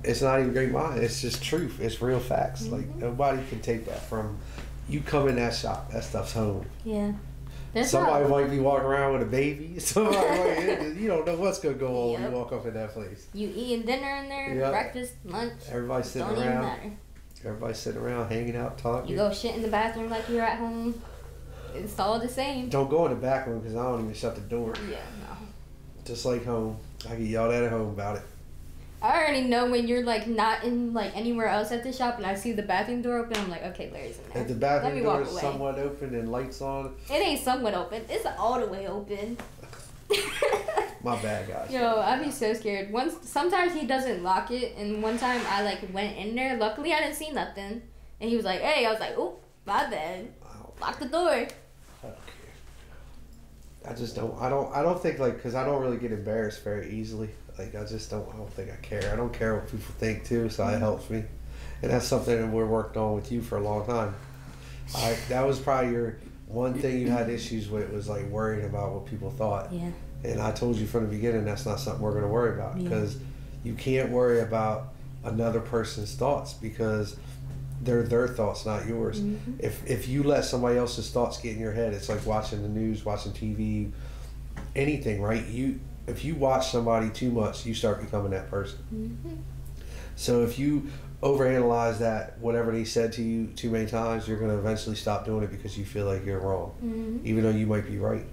It's not even great mind. It's just truth. It's real facts. Like nobody can take that from you. Come in that shop, that stuff's home. Yeah. Somebody might be walking around with a baby. Somebody might, you don't know what's gonna go on when you walk up in that place. You eating dinner in there, breakfast, lunch. Everybody's sitting around. Don't even matter. Everybody's sitting around, hanging out, talking. You go shit in the bathroom like you're at home. It's all the same. Don't go in the back room because I don't even shut the door. Yeah, no. Just like home, I get yelled at home about it. I already know when you're like not in like anywhere else at the shop and I see the bathroom door open, I'm like, okay, Larry's in there. If the bathroom door is somewhat open and lights on. It ain't somewhat open. It's all the way open. My bad, guys. Yo, I'd be so scared. Sometimes he doesn't lock it, and one time I like went in there. Luckily, I didn't see nothing, and he was like, "Hey," I was like, "Oh, my bad. Lock the door." I don't care. I just don't. I don't think like because I don't really get embarrassed very easily. Like I just don't. I don't think I care. I don't care what people think too. So it helps me, and that's something that we're working on with you for a long time. That was probably your one thing you had issues with was like worrying about what people thought. Yeah. And I told you from the beginning that's not something we're going to worry about because you can't worry about another person's thoughts because they're their thoughts, not yours. Mm-hmm. If you let somebody else's thoughts get in your head, it's like watching the news, watching TV, anything, right? If you watch somebody too much, you start becoming that person. Mm-hmm. So if you overanalyze that, whatever they said to you too many times, you're going to eventually stop doing it because you feel like you're wrong, even though you might be right.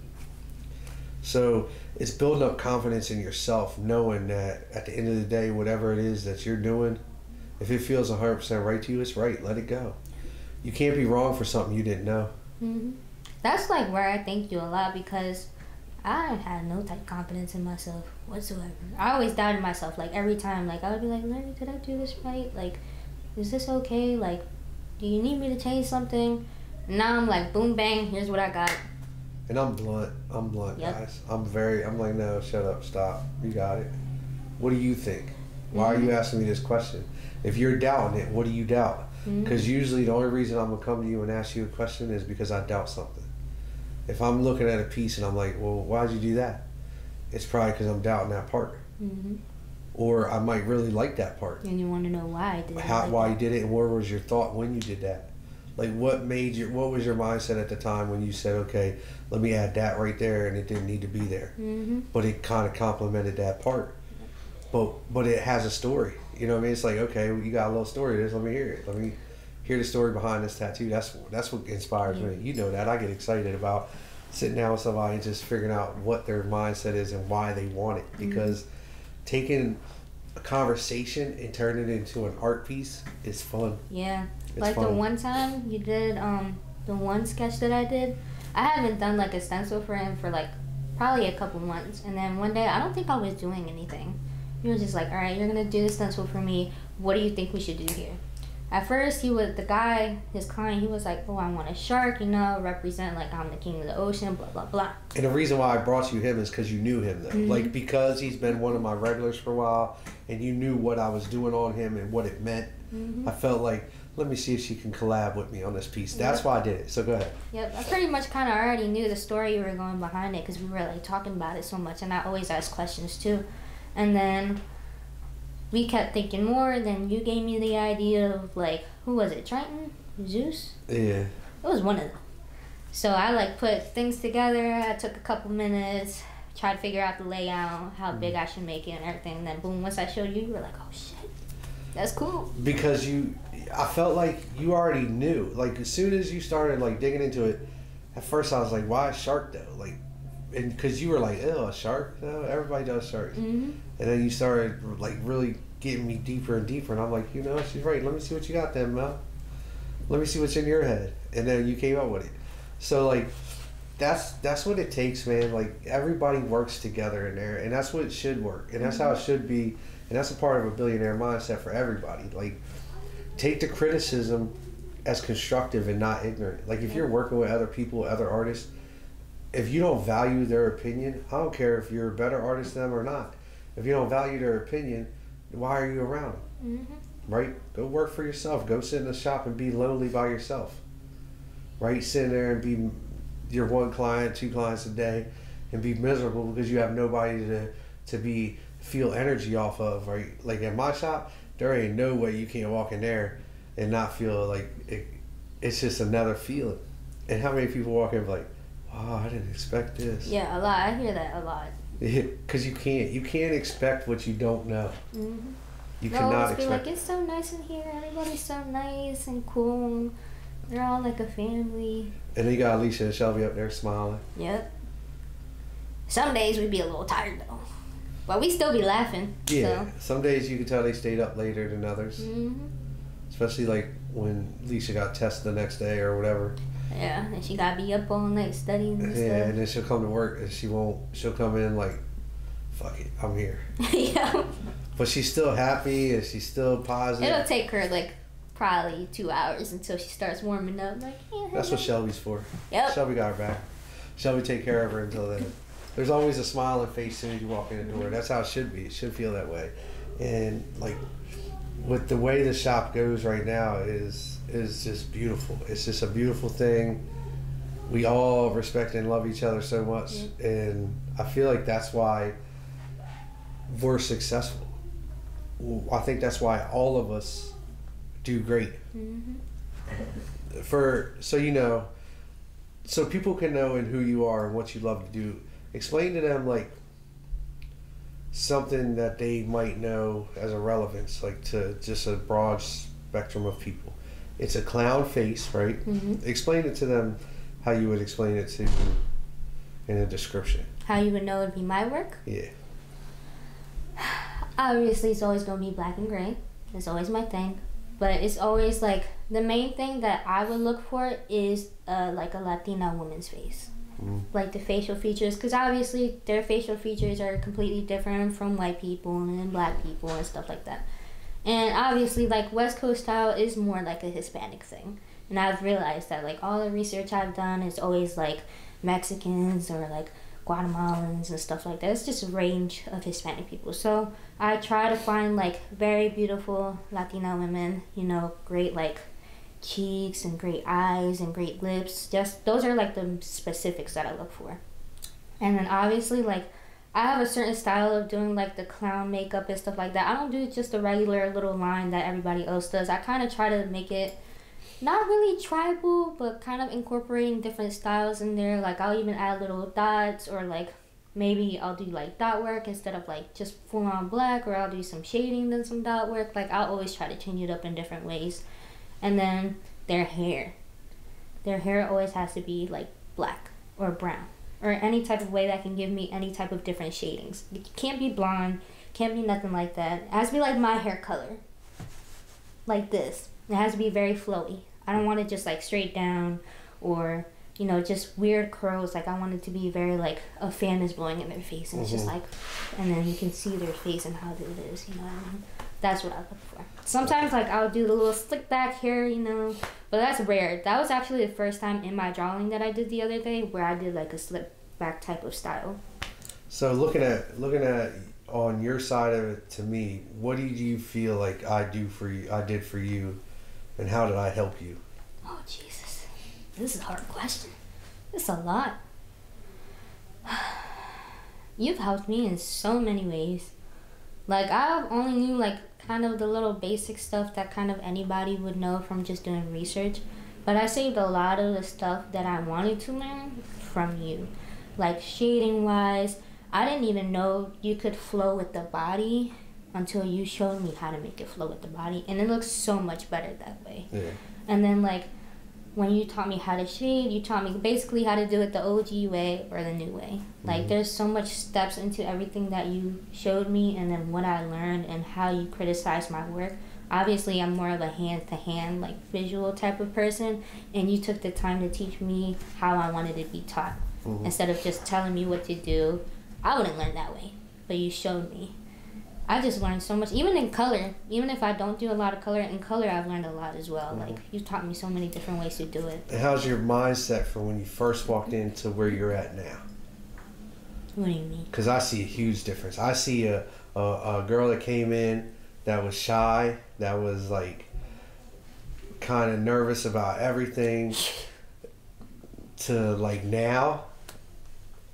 So it's building up confidence in yourself, knowing that at the end of the day, whatever it is that you're doing, if it feels 100% right to you, it's right. Let it go. You can't be wrong for something you didn't know. Mm-hmm. That's like where I thank you a lot because I had no type of confidence in myself whatsoever. I always doubted myself. Like every time, like I would be like, Larry, did I do this right? Like, is this okay? Like, do you need me to change something? And now I'm like, boom, bang, here's what I got. And I'm blunt, guys. I'm like, no, shut up, stop. You got it. What do you think? Why are you asking me this question? If you're doubting it, what do you doubt? Because usually the only reason I'm going to come to you and ask you a question is because I doubt something. If I'm looking at a piece and I'm like, well, why'd you do that? It's probably because I'm doubting that part. Or I might really like that part. And you want to know why I did it. Why you did it and where was your thought when you did that? Like what was your mindset at the time when you said, okay, let me add that right there and it didn't need to be there. But it kind of complemented that part. But it has a story. You know what I mean? It's like, okay, well, you got a little story to this, let me hear it. Let me hear the story behind this tattoo. That's what inspires me. You know that. I get excited about sitting down with somebody and just figuring out what their mindset is and why they want it. Because taking a conversation and turning it into an art piece is fun. Yeah. It's like fun. The one time you did the one sketch that I did, I haven't done like a stencil for him for like probably a couple months. And then one day, I don't think I was doing anything. He was just like, all right, you're going to do the stencil for me. What do you think we should do here? At first, his client, he was like, oh, I want a shark, represent like I'm the king of the ocean, blah, blah, blah. And the reason why I brought you him is because you knew him, though. Like, because he's been one of my regulars for a while, and you knew what I was doing on him and what it meant. I felt like, let me see if she can collab with me on this piece. That's why I did it. So go ahead. Yep, I pretty much kind of already knew the story you were going behind it because we were like talking about it so much, and I always ask questions too. And then we kept thinking more. Then you gave me the idea of like, who was it? Triton? Zeus? Yeah. It was one of them. So I like put things together. I took a couple minutes, tried to figure out the layout, how big I should make it, and everything. And then boom, once I showed you, you were like, oh shit, that's cool. Because I felt like you already knew. Like as soon as you started like digging into it, at first I was like, why a shark though? Like, and because you were like, ew, a shark? No, everybody does sharks. And then you started like really getting me deeper and deeper, and I'm like, she's right. Let me see what you got then, Mel. Let me see what's in your head. And then you came up with it. So like, that's what it takes, man. Like everybody works together in there, and that's what it should work, and that's how it should be, and that's a part of a billionaire mindset for everybody. Like, take the criticism as constructive and not ignorant. Like if you're working with other people, other artists, if you don't value their opinion, I don't care if you're a better artist than them or not. If you don't value their opinion, why are you around them? Right? Go work for yourself. Go sit in a shop and be lonely by yourself. Right? Sit there and be your one client, 2 clients a day, and be miserable because you have nobody to feel energy off of. Right? Like at my shop, there ain't no way you can't walk in there and not feel like it's just another feeling. And how many people walk in and be like, wow, I didn't expect this. Yeah, a lot. I hear that a lot. Because you can't expect what you don't know. You cannot expect. Like, it's so nice in here. Everybody's so nice and cool. They're all like a family. And then you got Alicia and Shelby up there smiling. Yep. Some days we'd be a little tired though, but we still be laughing. Yeah. So. Some days you can tell they stayed up later than others. Especially like when Alicia got tested the next day or whatever. Yeah, and she gotta be up all night studying and stuff. And then she'll come to work and she'll come in like, fuck it, I'm here. Yeah. But she's still happy and she's still positive. It'll take her like probably 2 hours until she starts warming up. Like, yeah. That's what Shelby's for. Yep. Shelby got her back. Shelby take care of her until then. There's always a smiling face as soon as you walk in the door. That's how it should be. It should feel that way. And like with the way the shop goes right now is just beautiful. It's just a beautiful thing. We all respect and love each other so much, and I feel like that's why we're successful. I think that's why all of us do great. So people can know in who you are and what you love to do. Explain to them like something that they might know as a relevance, like to just a broad spectrum of people. It's a clown face, right? Explain it to them how you would explain it to in a description. How you would know it'd be my work? Yeah. Obviously, it's always going to be black and gray. It's always my thing. But it's always like, the main thing that I would look for is like a Latina woman's face. Like the facial features, because obviously their facial features are completely different from white people and black people and stuff like that. And obviously, like, West Coast style is more like a Hispanic thing. And I've realized that, like, all the research I've done is always like Mexicans or like Guatemalans and stuff like that. It's just a range of Hispanic people. So I try to find like very beautiful Latina women, you know, great like cheeks and great eyes and great lips. Just those are like the specifics that I look for. And then obviously, like, I have a certain style of doing like the clown makeup and stuff like that. I don't do just a regular little line that everybody else does. I kind of try to make it not really tribal, but kind of incorporating different styles in there. Like, I'll even add little dots, or like maybe I'll do like dot work instead of like just full on black, or I'll do some shading then some dot work. Like, I'll always try to change it up in different ways. And then their hair always has to be like black or brown, or any type of way that can give me any type of different shadings. It can't be blonde, can't be nothing like that. It has to be like my hair color, like this. It has to be very flowy. I don't want it just like straight down, or, you know, just weird curls. Like, I want it to be very like a fan is blowing in their face, and it's just like, and then you can see their face and how good it is, you know what I mean? That's what I look for. Sometimes, like, I'll do the little slick back hair, you know, but that's rare. That was actually the first time in my drawing that I did the other day, where I did like a slick back type of style. So looking at on your side of it, to me, what did you feel like I did for you, and how did I help you? Oh, Jesus. This is a hard question. It's a lot. You've helped me in so many ways. Like, I only knew like kind of the little basic stuff that kind of anybody would know from just doing research, but I saved a lot of the stuff that I wanted to learn from you. Like, shading wise, I didn't even know you could flow with the body until you showed me how to make it flow with the body, and it looks so much better that way. Yeah. And then, like, when you taught me how to shade, you taught me basically how to do it the OG way or the new way. Like, there's so much steps into everything that you showed me, and then what I learned and how you criticize my work. Obviously, I'm more of a hand-to-hand, like, visual type of person, and you took the time to teach me how I wanted to be taught. Instead of just telling me what to do, I wouldn't learn that way, but you showed me. I just learned so much, even in color. Even if I don't do a lot of color, in color I've learned a lot as well. Like, you taught me so many different ways to do it. And how's your mindset from when you first walked into where you're at now? What do you mean? Because I see a huge difference. I see a girl that came in that was shy, that was like kind of nervous about everything, to like now,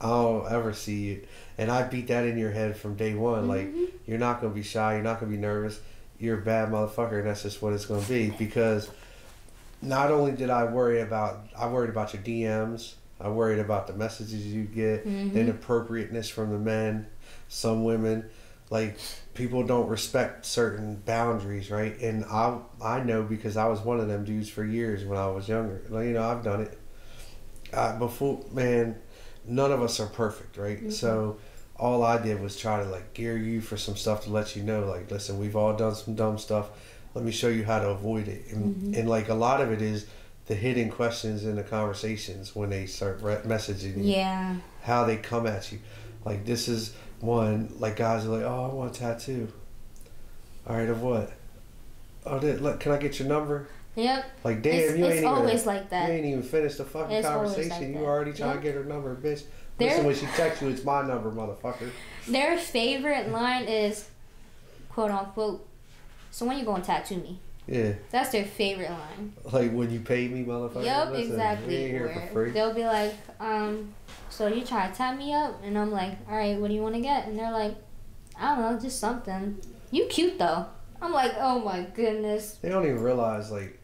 I don't ever see you. And I beat that in your head from day one. Like, you're not going to be shy. You're not going to be nervous. You're a bad motherfucker, and that's just what it's going to be. Because not only did I worried about your DMs. I worried about the messages you get, the inappropriateness from the men, some women. Like, people don't respect certain boundaries, right? And I know, because I was one of them dudes for years when I was younger. Like, you know, I've done it. Before, man, none of us are perfect, right? So all I did was try to like gear you for some stuff to let you know, like, listen, we've all done some dumb stuff. Let me show you how to avoid it. And like, a lot of it is the hidden questions in the conversations when they start messaging you. Yeah. How they come at you. Like, this is one, like, guys are like, oh, I want a tattoo. All right, of what? Oh, look, can I get your number? Yep. Like, damn, it's always like that. You ain't even finished the fucking It's always conversation. like You that. already trying Yep. to get her number, bitch. Their- Listen, when she texts you, it's my number, motherfucker. Their favorite line is, quote unquote, so when you gonna tattoo me? Yeah. That's their favorite line. Like, when you pay me, motherfucker. Yep, Listen, exactly. We ain't here Where for free. they'll be like, so you try to tap me up? And I'm like, all right, what do you want to get? And they're like, I don't know, just something. You cute though. I'm like, oh my goodness. They don't even realize, like,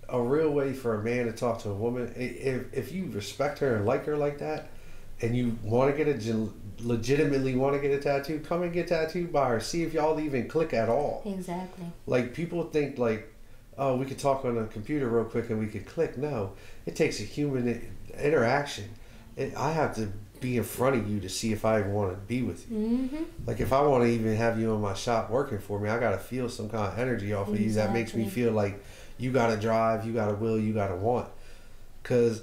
a real way for a man to talk to a woman, if you respect her and like her like that, and you want to legitimately want to get a tattoo, come and get tattooed by her. See if y'all even click at all. Exactly. Like, people think, like, oh, we could talk on a computer real quick and we could click. No, it takes a human interaction. I have to be in front of you to see if I want to be with you. Mm-hmm. Like, if I want to even have you in my shop working for me, I got to feel some kind of energy off of you that makes me feel like you got to drive, you got to will, you got to want. Because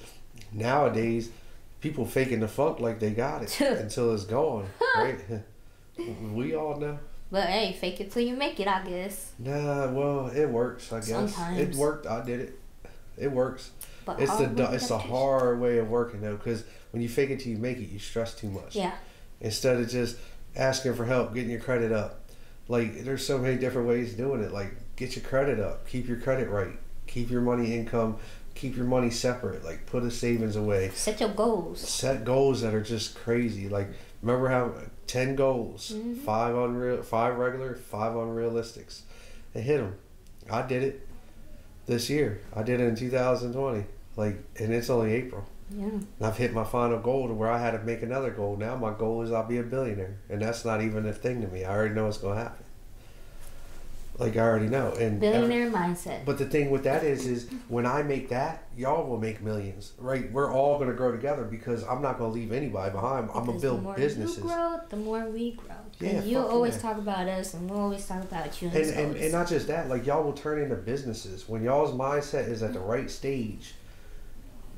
nowadays, people faking the funk like they got it until it's gone, right? We all know. But hey, fake it till you make it, I guess. Nah, well, it works, I guess. Sometimes. It worked, I did it. It works. But It's a hard way of working, though, because when you fake it till you make it, you stress too much. Yeah. Instead of just asking for help, getting your credit up. Like, there's so many different ways of doing it. Like, get your credit up. Keep your credit right. Keep your money income. Keep your money separate. Like, put a savings away. Set your goals. Set goals that are just crazy. Like, remember how 10 goals, 5 regular, 5 unrealistics. And hit them. I did it this year. I did it in 2020. Like, and it's only April. Yeah. And I've hit my final goal to where I had to make another goal. Now my goal is I'll be a billionaire. And that's not even a thing to me. I already know it's going to happen. Like, I already know. And Billionaire mindset. But the thing with that is when I make that, y'all will make millions, right? We're all going to grow together because I'm not going to leave anybody behind. I'm going to build businesses. The more you grow, the more we grow. Yeah, you'll always talk about us, and we'll always talk about you. And not just that, like, y'all will turn into businesses. When y'all's mindset is at the right stage,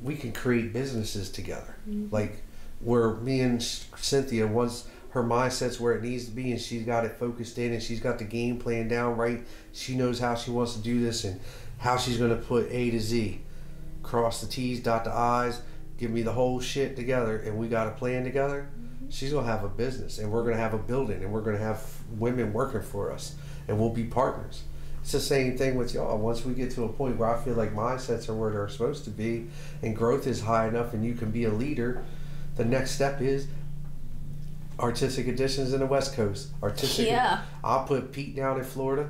we can create businesses together. Like, where me and Cynthia, once her mindset's where it needs to be and she's got it focused in and she's got the game plan down right, she knows how she wants to do this and how she's going to put A to Z, cross the T's, dot the I's, give me the whole shit together, and we got a plan together. She's going to have a business, and we're going to have a building, and we're going to have women working for us, and we'll be partners. It's the same thing with y'all. Once we get to a point where I feel like mindsets are where they're supposed to be and growth is high enough and you can be a leader, the next step is Artistic Editions in the West Coast. I'll put Pete down in Florida.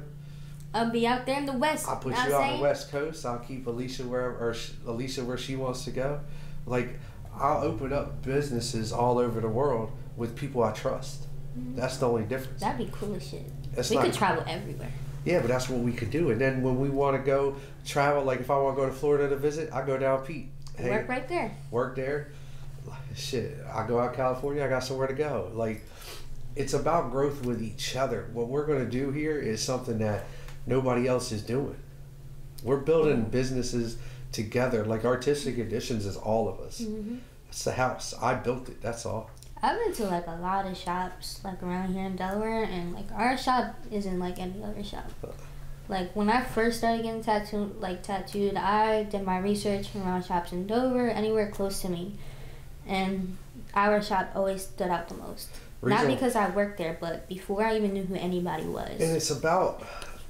I'll be out there in the West. I'll put you out on the West Coast. I'll keep Alicia where she wants to go. Like, I'll open up businesses all over the world with people I trust. That's the only difference. That'd be cool as shit. We could travel everywhere. Yeah, but that's what we could do. And then when we want to go travel, like if I want to go to Florida to visit, I go down Pete. Hey, work right there. Work there. Shit, I go out California, I got somewhere to go. Like, it's about growth with each other. What we're going to do here is something that nobody else is doing. We're building businesses together. Like, Artistic Editions is all of us. It's the house. I built it. That's all. I've been to like a lot of shops like around here in Delaware, and like our shop isn't like any other shop. Like, when I first started getting tattooed, I did my research around shops in Dover, anywhere close to me. And our shop always stood out the most. Not because I worked there, but before I even knew who anybody was. And it's about,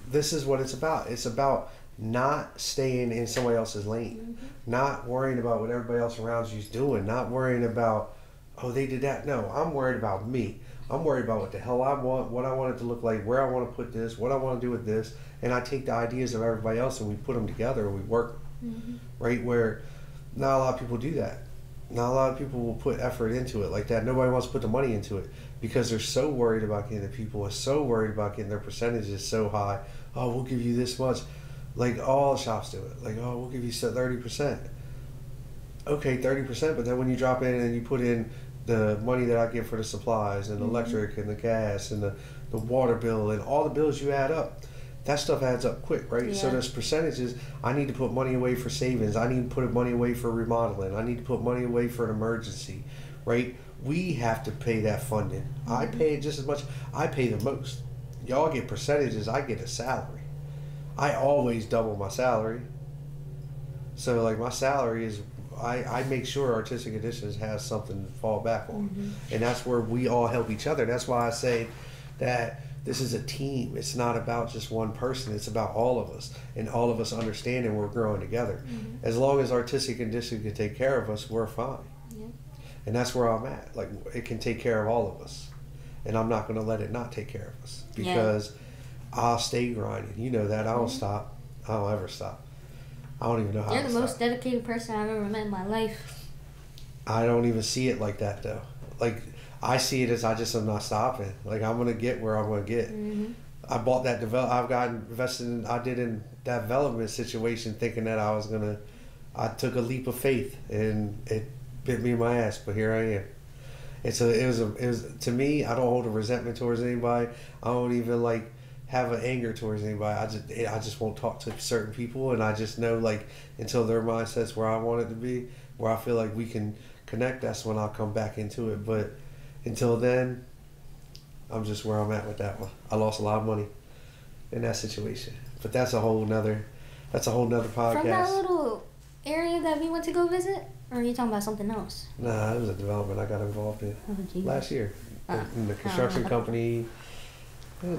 this is what it's about. It's about not staying in somebody else's lane. Not worrying about what everybody else around you is doing. Not worrying about, oh, they did that. No, I'm worried about me. I'm worried about what the hell I want, what I want it to look like, where I want to put this, what I want to do with this. And I take the ideas of everybody else and we put them together and we work. Right? Where not a lot of people do that. Not a lot of people will put effort into it like that. Nobody wants to put the money into it because they're so worried about getting the people, are so worried about getting their percentages so high. Oh, we'll give you this much. Like, all the shops do it. Like, oh, we'll give you 30%. Okay, 30%, but then when you drop in and you put in the money that I get for the supplies and the electric and the gas and the water bill and all the bills you add up, that stuff adds up quick, right? Yeah. So there's percentages. I need to put money away for savings. I need to put money away for remodeling. I need to put money away for an emergency, right? We have to pay that funding. I pay it just as much. I pay the most. Y'all get percentages. I get a salary. I always double my salary. So like my salary is, I make sure Artistic Conditions has something to fall back on. And that's where we all help each other. That's why I say that this is a team. It's not about just one person. It's about all of us, and all of us understanding we're growing together. As long as Artistic Conditions can take care of us, we're fine. And that's where I'm at. Like, it can take care of all of us, and I'm not going to let it not take care of us, because I'll stay grinding. You know that. I don't stop. I don't ever stop. I don't even know how to stop. You're the most dedicated person I've ever met in my life. I don't even see it like that, though. Like, I see it as I just am not stopping. Like, I'm going to get where I'm going to get. I bought that I've gotten invested in, I did in that development situation thinking that I was going to, I took a leap of faith, and it bit me in my ass, but here I am. It was to me, I don't hold a resentment towards anybody. I don't even like have an anger towards anybody. I just won't talk to certain people, and I just know, like, until their mindset's where I want it to be, where I feel like we can connect, that's when I'll come back into it. But until then, I'm just where I'm at with that one. I lost a lot of money in that situation, but that's a whole nother podcast. From that little area that we went to go visit, or are you talking about something else? Nah, it was a development I got involved in last year. In the construction company.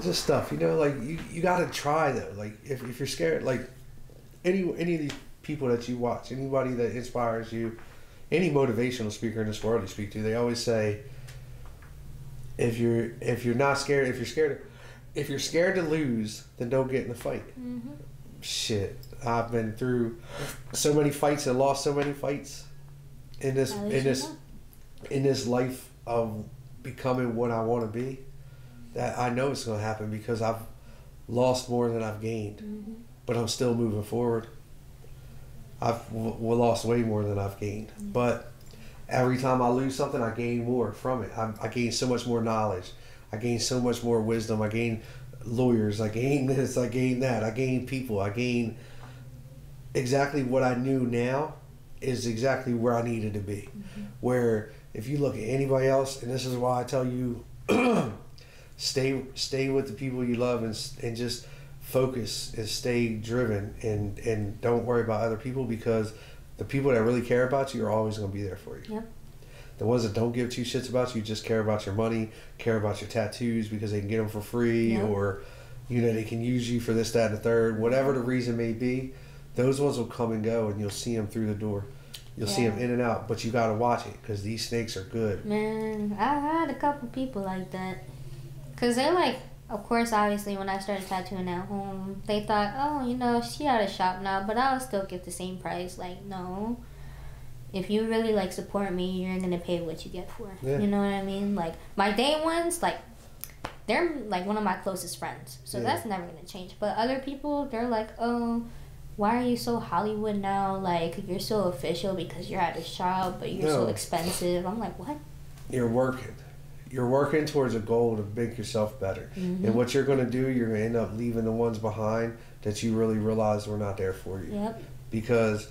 Just stuff, you know, like you gotta try though. Like if you're scared, like any of these people that you watch, anybody that inspires you, any motivational speaker in this world you speak to, they always say, if you're not scared, if you're scared to lose, then don't get in the fight. Shit, I've been through so many fights and lost so many fights in this life of becoming what I want to be, that I know it's going to happen, because I've lost more than I've gained, but I'm still moving forward. I've lost way more than I've gained, but every time I lose something, I gain more from it. I gain so much more knowledge. I gain so much more wisdom. I gain lawyers. I gain this. I gain that. I gain people. I gain exactly what I knew now is exactly where I needed to be. Where if you look at anybody else, and this is why I tell you, stay with the people you love, and just focus and stay driven, and don't worry about other people, because the people that really care about you are always going to be there for you. The ones that don't give two shits about you, just care about your money, care about your tattoos because they can get them for free, or you know, they can use you for this, that, and the third, whatever the reason may be. Those ones will come and go, and you'll see them through the door. You'll see them in and out, but you got to watch it, because these snakes are good. Man, I had a couple people like that. Because they're like, of course, obviously, when I started tattooing at home, they thought, oh, you know, she out of shop now, but I'll still get the same price. Like, no. If you really, like, support me, you're going to pay what you get for. You know what I mean? Like, my day ones, like, they're, like, one of my closest friends. So that's never going to change. But other people, they're like, oh, why are you so Hollywood now? Like, you're so official because you're at a shop, but you're so expensive. I'm like, what? You're working towards a goal to make yourself better. And what you're going to do, you're going to end up leaving the ones behind that you really realize were not there for you. Because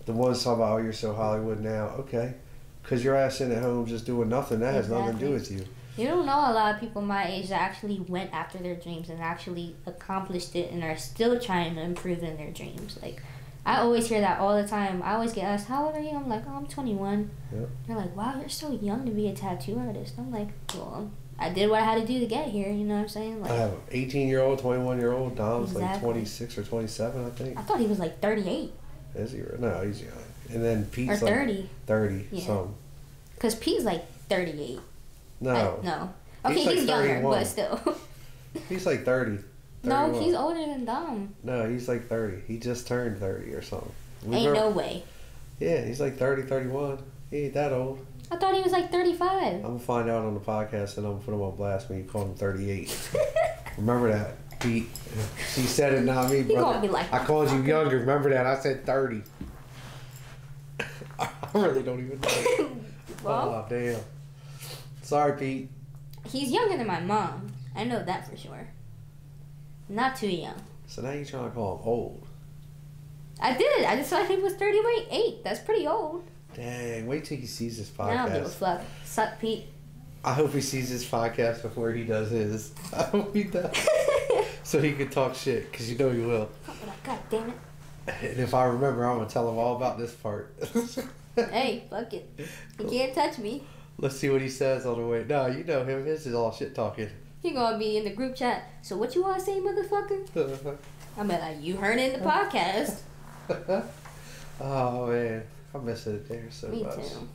the ones talking about, oh, you're so Hollywood now. Okay. Because your ass sitting at home just doing nothing. That has nothing to do with you. You don't know a lot of people my age that actually went after their dreams and actually accomplished it and are still trying to improve in their dreams. Like, I always hear that all the time. I always get asked, how old are you? I'm like, oh, I'm 21. They're like, wow, you're so young to be a tattoo artist. I'm like, well, I did what I had to do to get here, you know what I'm saying? Like, I have an 18-year-old, 21-year-old. Dom's like 26 or 27, I think. I thought he was like 38. Is he? No, he's young. And then Pete's or 30. Like 30, something. Because Pete's like 38. No. No. Okay, he's like younger, but still. He's like 30. 31. No, he's older than Dom. No, he's like 30. He just turned 30 or something. Ain't no way. Yeah, he's like 30, 31. He ain't that old. I thought he was like 35. I'm going to find out on the podcast, and I'm going to put him on blast when you call him 38. Remember that, Pete. She said it, not me, brother. Gonna be like, I called you younger. Remember that? I said 30. I really don't even know. Well, oh, damn. Sorry, Pete. He's younger than my mom. I know that for sure. Not too young. So now you're trying to call him old. I did. I just thought he was 38. That's pretty old. Dang. Wait till he sees this podcast. I don't give a fuck. Suck, Pete. I hope he sees this podcast before he does his. I hope he does. so he could talk shit, because you know he will. God damn it. And if I remember, I'm going to tell him all about this part. Hey, fuck it. You can't touch me. Let's see what he says on the way. No, you know him. This is all shit talking. He gonna be in the group chat. So what you want to say, motherfucker? I'm like, you heard it in the podcast. Oh, man. I miss it there so Me much. too.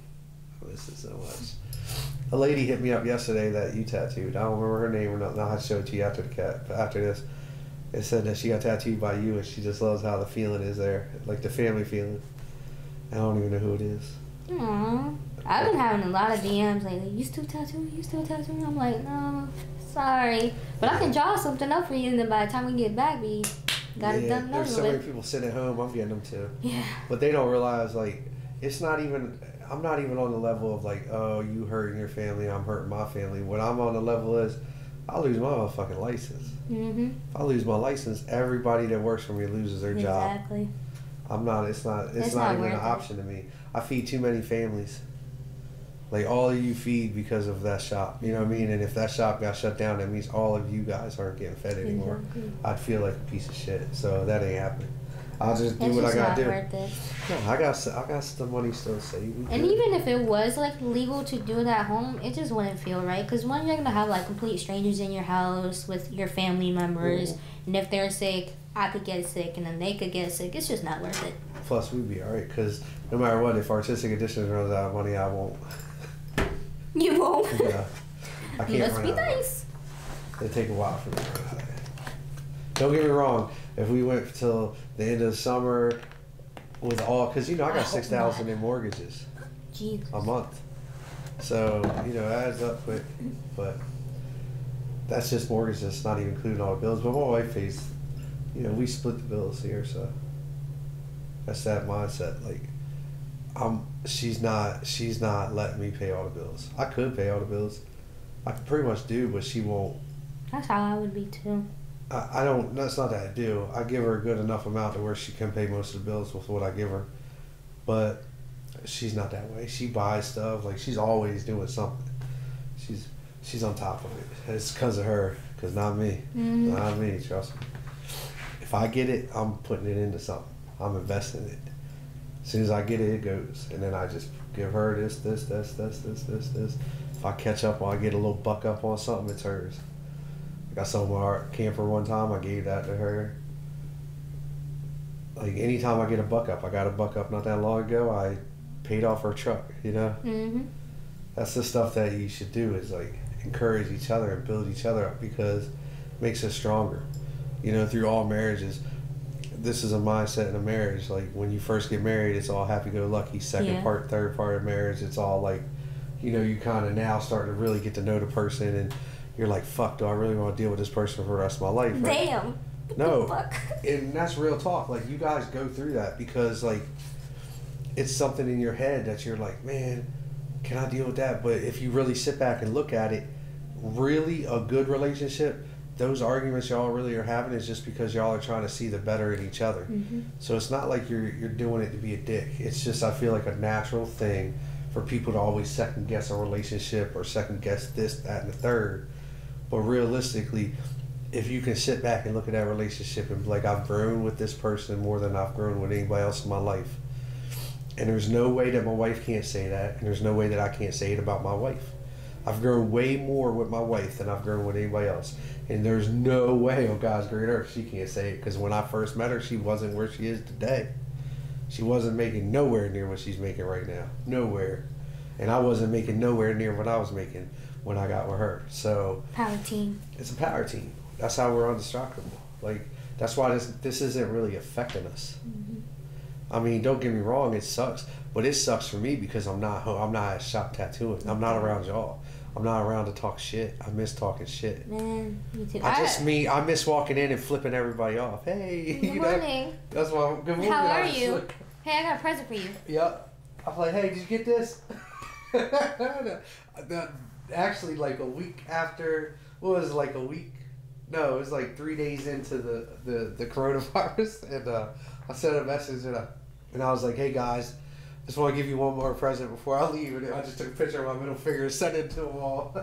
I miss it so much. A lady hit me up yesterday that you tattooed. I don't remember her name or nothing. I'll have to show it to you after this. It said that she got tattooed by you and she just loves how the feeling is there. Like the family feeling. I don't even know who it is. Aww. I've been having a lot of DMs lately. You still tattooing? You still tattooing? I'm like, no, sorry. But I can draw something up for you and then by the time we get back, we got it done. There's so many people sitting at home, I'm getting them too. Yeah. But they don't realize, like, it's not even, I'm not even on the level of like, oh, you hurting your family, I'm hurting my family. What I'm on the level is, I lose my motherfucking license. Mm-hmm. If I lose my license, everybody that works for me loses their job. Exactly. I'm not, it's not even an option to me. I feed too many families. Like, all of you feed because of that shop. You know what I mean? And if that shop got shut down, that means all of you guys aren't getting fed anymore. Exactly. I'd feel like a piece of shit. So that ain't happening. I'll just do It's what I just gotta not do. worth it. No, I got some money still saved. And even if it was like legal to do it at home, it just wouldn't feel right. Because one, you're gonna have like complete strangers in your house with your family members, and if they're sick, I could get sick, and then they could get sick. It's just not worth it. Plus, we'd be alright because no matter what, if Artistic Editions runs out of money, I won't. You won't. Yeah, I can't. Must run be out of money. nice. It'd take a while for me to run out of it. Don't get me wrong. If we went till the end of the summer with all, because you know I got 6,000 in mortgages Jesus. a month, so you know it adds up quick. But that's just mortgages. It's not even including all the bills. But my wife pays. You know, we split the bills here, so that's that mindset. Like, she's not letting me pay all the bills. I could pay all the bills. I could pretty much do, but she won't. That's how I would be too. I don't. That's not that I do. I give her a good enough amount to where she can pay most of the bills with what I give her, but she's not that way. She buys stuff. Like, she's always doing something. She's on top of it. It's because of her. Because not me. Mm-hmm. Not me. Trust me. If I get it, I'm putting it into something. I'm investing it. As soon as I get it, it goes. And then I just give her this. If I catch up or I get a little buck up on something, it's hers. I got some of our camper one time, I gave that to her. Like, anytime I get a buck up, I got a buck up not that long ago, I paid off her truck, you know? Mm-hmm. That's the stuff that you should do, is like encourage each other and build each other up, because it makes us stronger. You know, through all marriages, this is a mindset in a marriage. Like, when you first get married, it's all happy-go-lucky. Second part, third part of marriage, it's all like, you know, you kind of now start to really get to know the person, and you're like, fuck, do I really want to deal with this person for the rest of my life? Right? Damn. No. Fuck. And that's real talk. Like, you guys go through that because, like, it's something in your head that you're like, man, can I deal with that? But if you really sit back and look at it, really a good relationship, those arguments y'all really are having is just because y'all are trying to see the better in each other. Mm-hmm. So it's not like you're doing it to be a dick. It's just, I feel like, a natural thing for people to always second guess a relationship or second guess this, that, and the third. But realistically, if you can sit back and look at that relationship and be like, I've grown with this person more than I've grown with anybody else in my life. And there's no way that my wife can't say that, and there's no way that I can't say it about my wife. I've grown way more with my wife than I've grown with anybody else. And there's no way on God's great earth she can't say it, because when I first met her, she wasn't where she is today. She wasn't making nowhere near what she's making right now. Nowhere. And I wasn't making nowhere near what I was making when I got with her. So Power team. it's a power team. That's how we're undestructible. Like, that's why this isn't really affecting us. Mm-hmm. I mean, don't get me wrong, it sucks, but it sucks for me because I'm not at shop tattooing. I'm not around y'all. I'm not around to talk shit. I miss talking shit. Man, me too. I miss walking in and flipping everybody off. Hey, Good morning. That's why. Good morning. How are you? Hey, I got a present for you. Yep. I'm like, hey, did you get this? Actually, like a week after, what was it, like a week? No, it was like 3 days into the coronavirus, and I sent a message and I was like, hey guys, just want to give you one more present before I leave, and I just took a picture of my middle finger and sent it to them all.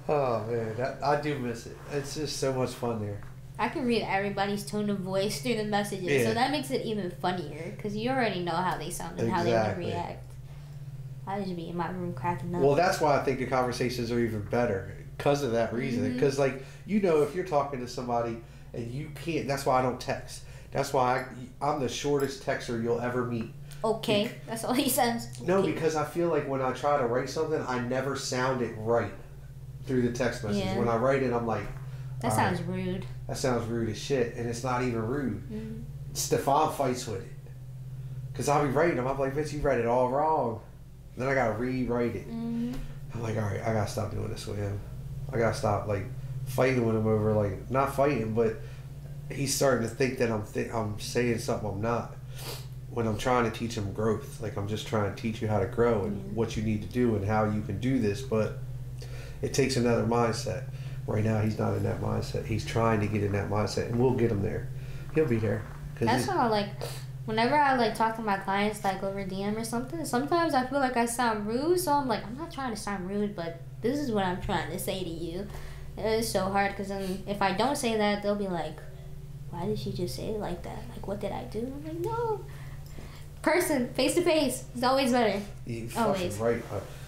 Oh man, I do miss it. It's just so much fun there. I can read everybody's tone of voice through the messages, so that makes it even funnier because you already know how they sound and how they would react. I just be in my room cracking up. Well, that's why I think the conversations are even better because of that reason. Because, like, you know, if you're talking to somebody and you can't, that's why I don't text. That's why I'm the shortest texter you'll ever meet. Okay, that's all he says. No, okay. Because I feel like when I try to write something, I never sound it right through the text message. Yeah. When I write it, I'm like, that sounds rude. That sounds rude as shit, and it's not even rude. Stefan fights with it. Because I'll be writing them, I'm like, bitch, you read it all wrong. Then I gotta rewrite it. I'm like, all right, I gotta stop doing this with him. I gotta stop, like, fighting with him over, like, not fighting, but he's starting to think that I'm saying something I'm not. When I'm trying to teach him growth, like I'm just trying to teach you how to grow and what you need to do and how you can do this, but it takes another mindset. Right now, he's not in that mindset. He's trying to get in that mindset, and we'll get him there. He'll be there. That's how, like, whenever I, like, talk to my clients, like, over DM or something, sometimes I feel like I sound rude, so I'm like, I'm not trying to sound rude, but this is what I'm trying to say to you. It's so hard, because then if I don't say that, they'll be like, why did she just say it like that? Like, what did I do? I'm like, no. Person, face to face, is always better. You're always right.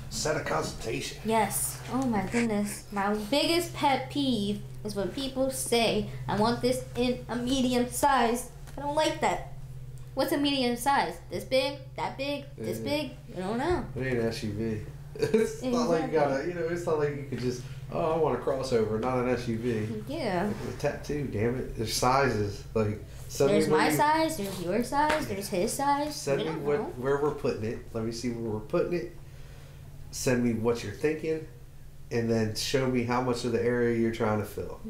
Set a consultation. Yes. Oh my goodness. My biggest pet peeve is when people say, I want this in a medium size. I don't like that. What's a medium size? This big? That big? This big? I don't know. It ain't an SUV. It's not like you gotta, it's not like you could just, I want a crossover, not an SUV. Yeah. Like a tattoo, damn it. There's sizes. Like, there's my size, there's your size, there's his size. Send me where we're putting it. Let me see where we're putting it. Send me what you're thinking, and then show me how much of the area you're trying to fill.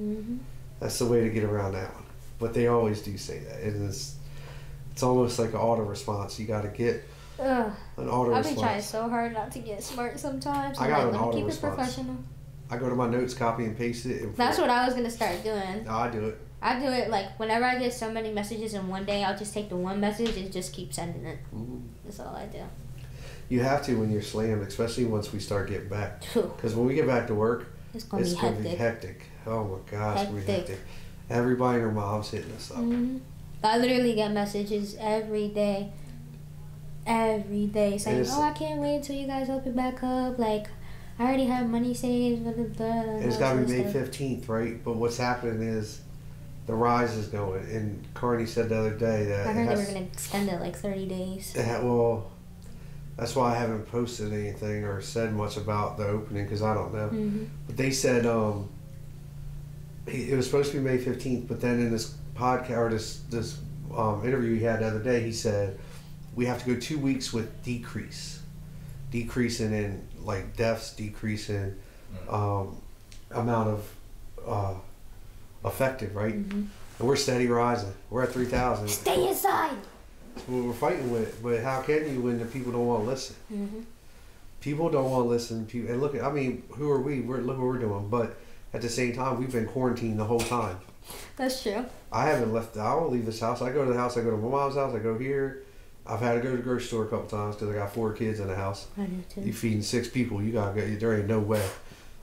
That's the way to get around that one. But they always do say that. It's almost like an auto response. You got to get an auto response. I've been trying so hard not to get smart sometimes. I got an let auto me keep response. it professional. I go to my notes, copy and paste it. That's what I was going to start doing. No, I do it. I do it, like, whenever I get so many messages in one day, I'll just take the one message and just keep sending it. That's all I do. You have to when you're slammed, especially once we start getting back. Because when we get back to work, it's going to be hectic. Oh my gosh, it's going to be hectic. Everybody and their mom's hitting us up. I literally get messages every day. Every day saying, I can't wait until you guys open back up. Like, I already have money saved. Blah, blah, blah, and it's got to be May 15th, right? But what's happening is the rise is going. And Carney said the other day that I heard they were going to extend it like 30 days. Well, that's why I haven't posted anything or said much about the opening because I don't know. But they said it was supposed to be May 15th, but then in this podcast or this interview he had the other day, he said we have to go 2 weeks with decreasing in like deaths, decreasing amount of affected, right? And we're steady rising. We're at 3,000. Stay inside. That's what we're fighting with. But how can you when the people don't want to listen? People don't want to listen. And look, I mean, who are we? Look what we're doing. But at the same time, we've been quarantined the whole time. That's true. I haven't left. I won't leave this house. I go to the house. I go to my mom's house. I go here. I've had to go to the grocery store a couple times because I got 4 kids in the house. I do too. You feeding 6 people. You gotta go. There ain't no way.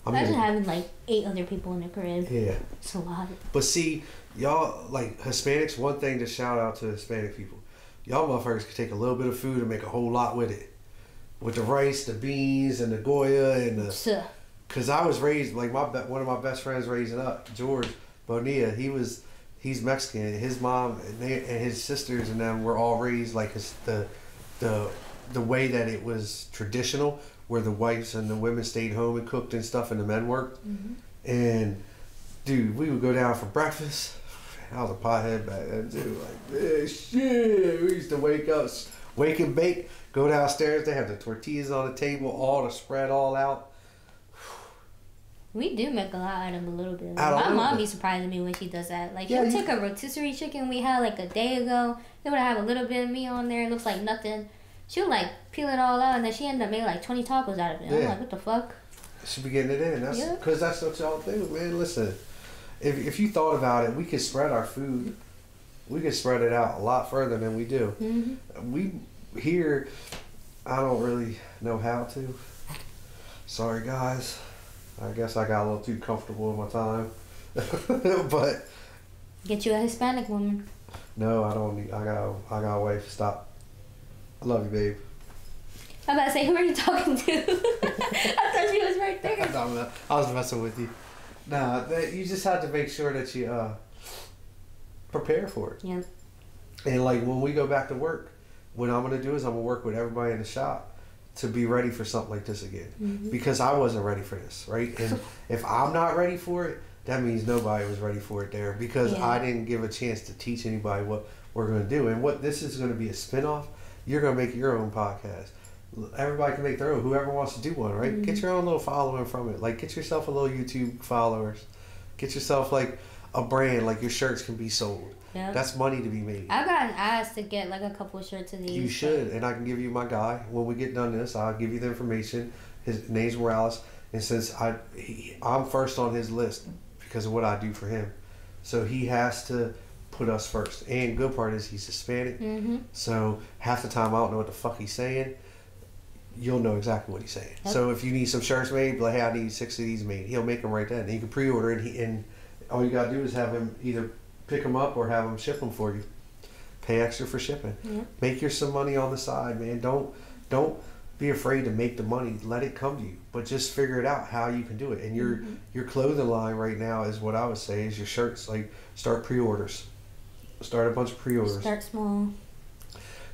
Imagine having like 8 other people in the crib. Yeah. It's a lot. But see, y'all, like Hispanics, one thing to shout out to Hispanic people. Y'all motherfuckers can take a little bit of food and make a whole lot with it. With the rice, the beans, and the Goya, and the... Because I was raised, like one of my best friends raising up, George Bonilla, he's Mexican. His mom and his sisters and them were all raised like the way that it was traditional, where the wives and the women stayed home and cooked and stuff and the men worked. And dude, we would go down for breakfast. I was a pothead back then too. Like, man, shit. We used to wake and bake, go downstairs. They have the tortillas on the table, all the spread all out. We do make a lot out of a little bit. My mom be surprising me when she does that. Like, she'll take a rotisserie chicken we had like a day ago. It would have a little bit of meat on there. It looks like nothing. She'll like peel it all out, and then she ended up making like 20 tacos out of it. I'm like, what the fuck? She be getting it in. That's because that's what y'all do, man. Listen, if you thought about it, we could spread our food. We could spread it out a lot further than we do. We here, I don't really know how to. Sorry, guys. I guess I got a little too comfortable in my time. But Get you a Hispanic woman. No, I don't need. I got a wife. Stop. I love you, babe. I'm about to say, who are you talking to? I thought she was right there. No, I was messing with you. Nah, you just have to make sure that you prepare for it. Yep. And like when we go back to work, what I'm gonna do is I'm gonna work with everybody in the shop to be ready for something like this again. Mm-hmm. Because I wasn't ready for this, right? And if I'm not ready for it, that means nobody was ready for it there, because I didn't give a chance to teach anybody what we're gonna do. And what this is gonna be a spinoff. You're gonna make your own podcast. Everybody can make their own. Whoever wants to do one, right? Mm-hmm. Get your own little following from it. Like, get yourself a little YouTube followers. Get yourself like a brand. Like your shirts can be sold. Yep. That's money to be made. I've gotten asked to get like a couple shirts of these. You should, and I can give you my guy. When we get done this, I'll give you the information. His name's Morales, and since I'm first on his list because of what I do for him, so he has to put us first. And good part is he's Hispanic, so half the time I don't know what the fuck he's saying. You'll know exactly what he's saying. Yep. So if you need some shirts made, like, hey, I need 6 of these made. He'll make them right then. And you can pre-order, and all you gotta do is have him either pick them up or have them ship them for you. Pay extra for shipping. Yep. Make your some money on the side, man. Don't be afraid to make the money. Let it come to you, but just figure it out how you can do it. And your clothing line right now is what I would say is your shirts. Like, start pre-orders. Start a bunch of pre-orders. Start small.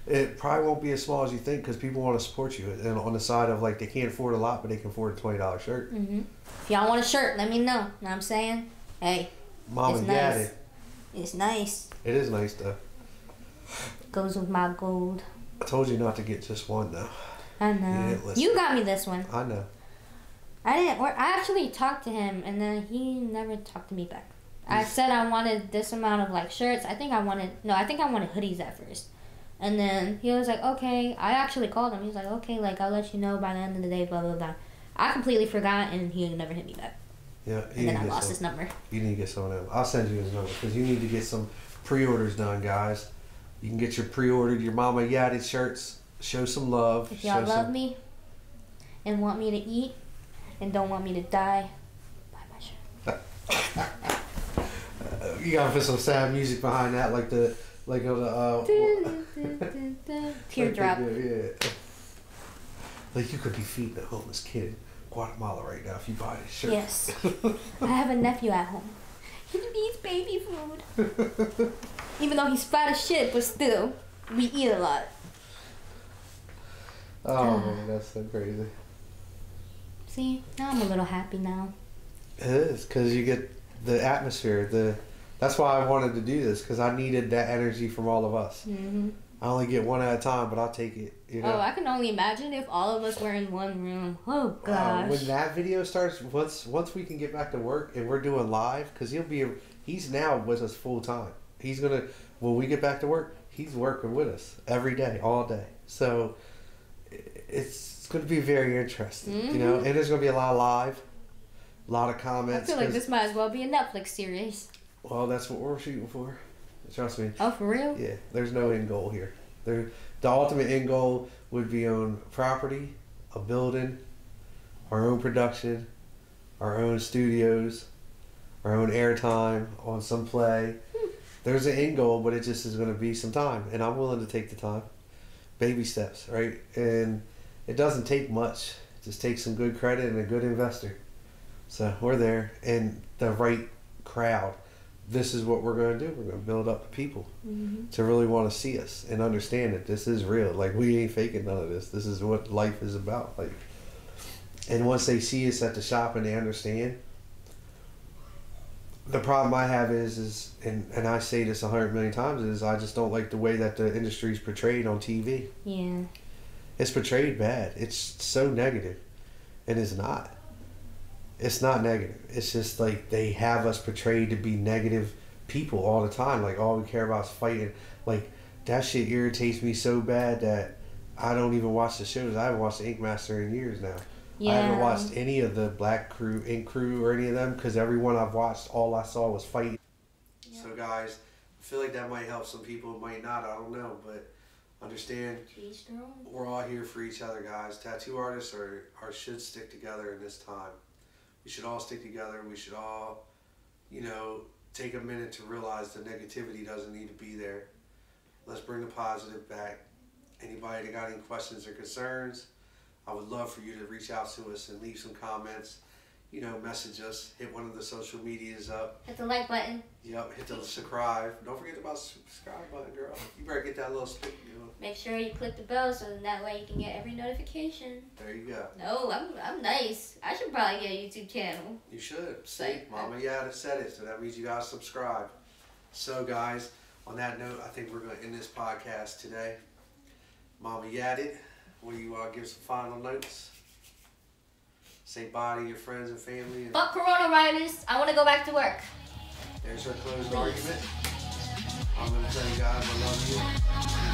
It probably won't be as small as you think because people want to support you. And on the side of, like, they can't afford a lot, but they can afford a $20 shirt. If y'all want a shirt, let me know. Know what I'm saying? Hey, Mom and Daddy. It's nice. It is nice, though. Goes with my gold. I told you not to get just one, though. I know. You got me this one. I know. I didn't. I actually talked to him, and then he never talked to me back. I said I wanted this amount of, like, shirts. I think I wanted hoodies at first. And then he was like, okay. I actually called him. He was like, okay, like, I'll let you know by the end of the day, blah, blah, blah. I completely forgot, and he never hit me back. Yeah. And then I lost his number. You need to get some of them. I'll send you his number because you need to get some pre-orders done, guys. You can get your pre-ordered, your Mama Yaddy shirts. Show some love. If y'all love me and want me to eat and don't want me to die, buy my shirt. You gotta put some sad music behind that, like the teardrop. Yeah. Like, you could be feeding a homeless kid in Guatemala right now if you buy this shirt. Yes. I have a nephew at home. He needs baby food. Even though he's fat as shit, but still, we eat a lot. Oh man, that's so crazy. See, now I'm a little happy now. It is, because you get the atmosphere. That's why I wanted to do this, because I needed that energy from all of us. I only get one at a time, but I'll take it. You know? Oh, I can only imagine if all of us were in one room. Oh gosh. When that video starts, once we can get back to work and we're doing live, because he's now with us full time. He's gonna, when we get back to work, he's working with us every day, all day. So it's going to be very interesting, you know. And there's going to be a lot of live, a lot of comments. I feel like this might as well be a Netflix series. Well, that's what we're shooting for. Trust me. Oh, for real? Yeah. There's no end goal here. The ultimate end goal would be on property, a building, our own production, our own studios, our own airtime on some play. There's an end goal, but it just is going to be some time, and I'm willing to take the time. Baby steps, right? And it doesn't take much. It just takes some good credit and a good investor. So we're there, and the right crowd. This is what we're going to do. We're going to build up the people to really want to see us and understand that this is real. Like, we ain't faking none of this. This is what life is about. Like, and once they see us at the shop and they understand, the problem I have is and I say this 100 million times, is I just don't like the way that the industry is portrayed on TV. Yeah. It's portrayed bad. It's so negative. And it's not. It's not negative. It's just like they have us portrayed to be negative people all the time. Like, all we care about is fighting. Like, that shit irritates me so bad that I don't even watch the shows. I haven't watched Ink Master in years now. Yeah. I haven't watched any of the Black Crew, Ink Crew, or any of them, because everyone I've watched, all I saw was fighting. Yeah. So guys, I feel like that might help some people. It might not. I don't know. But understand, we're all here for each other, guys. Tattoo artists should stick together in this time. We should all stick together. We should all, you know, take a minute to realize the negativity doesn't need to be there. Let's bring the positive back. Anybody that got any questions or concerns, I would love for you to reach out to us and leave some comments. You know, message us, hit one of the social medias up. Hit the like button. Yep, hit the subscribe. Don't forget about the subscribe button, girl. You better get that little stick, you know. Make sure you click the bell so that way you can get every notification. There you go. No, I'm nice. I should probably get a YouTube channel. You should. See, Mama Yada said it, so that means you gotta subscribe. So, guys, on that note, I think we're gonna end this podcast today. Mama Yada, will you give some final notes? Say bye to your friends and family. Fuck coronavirus. I want to go back to work. There's her closing argument. I'm going to tell you guys I love you.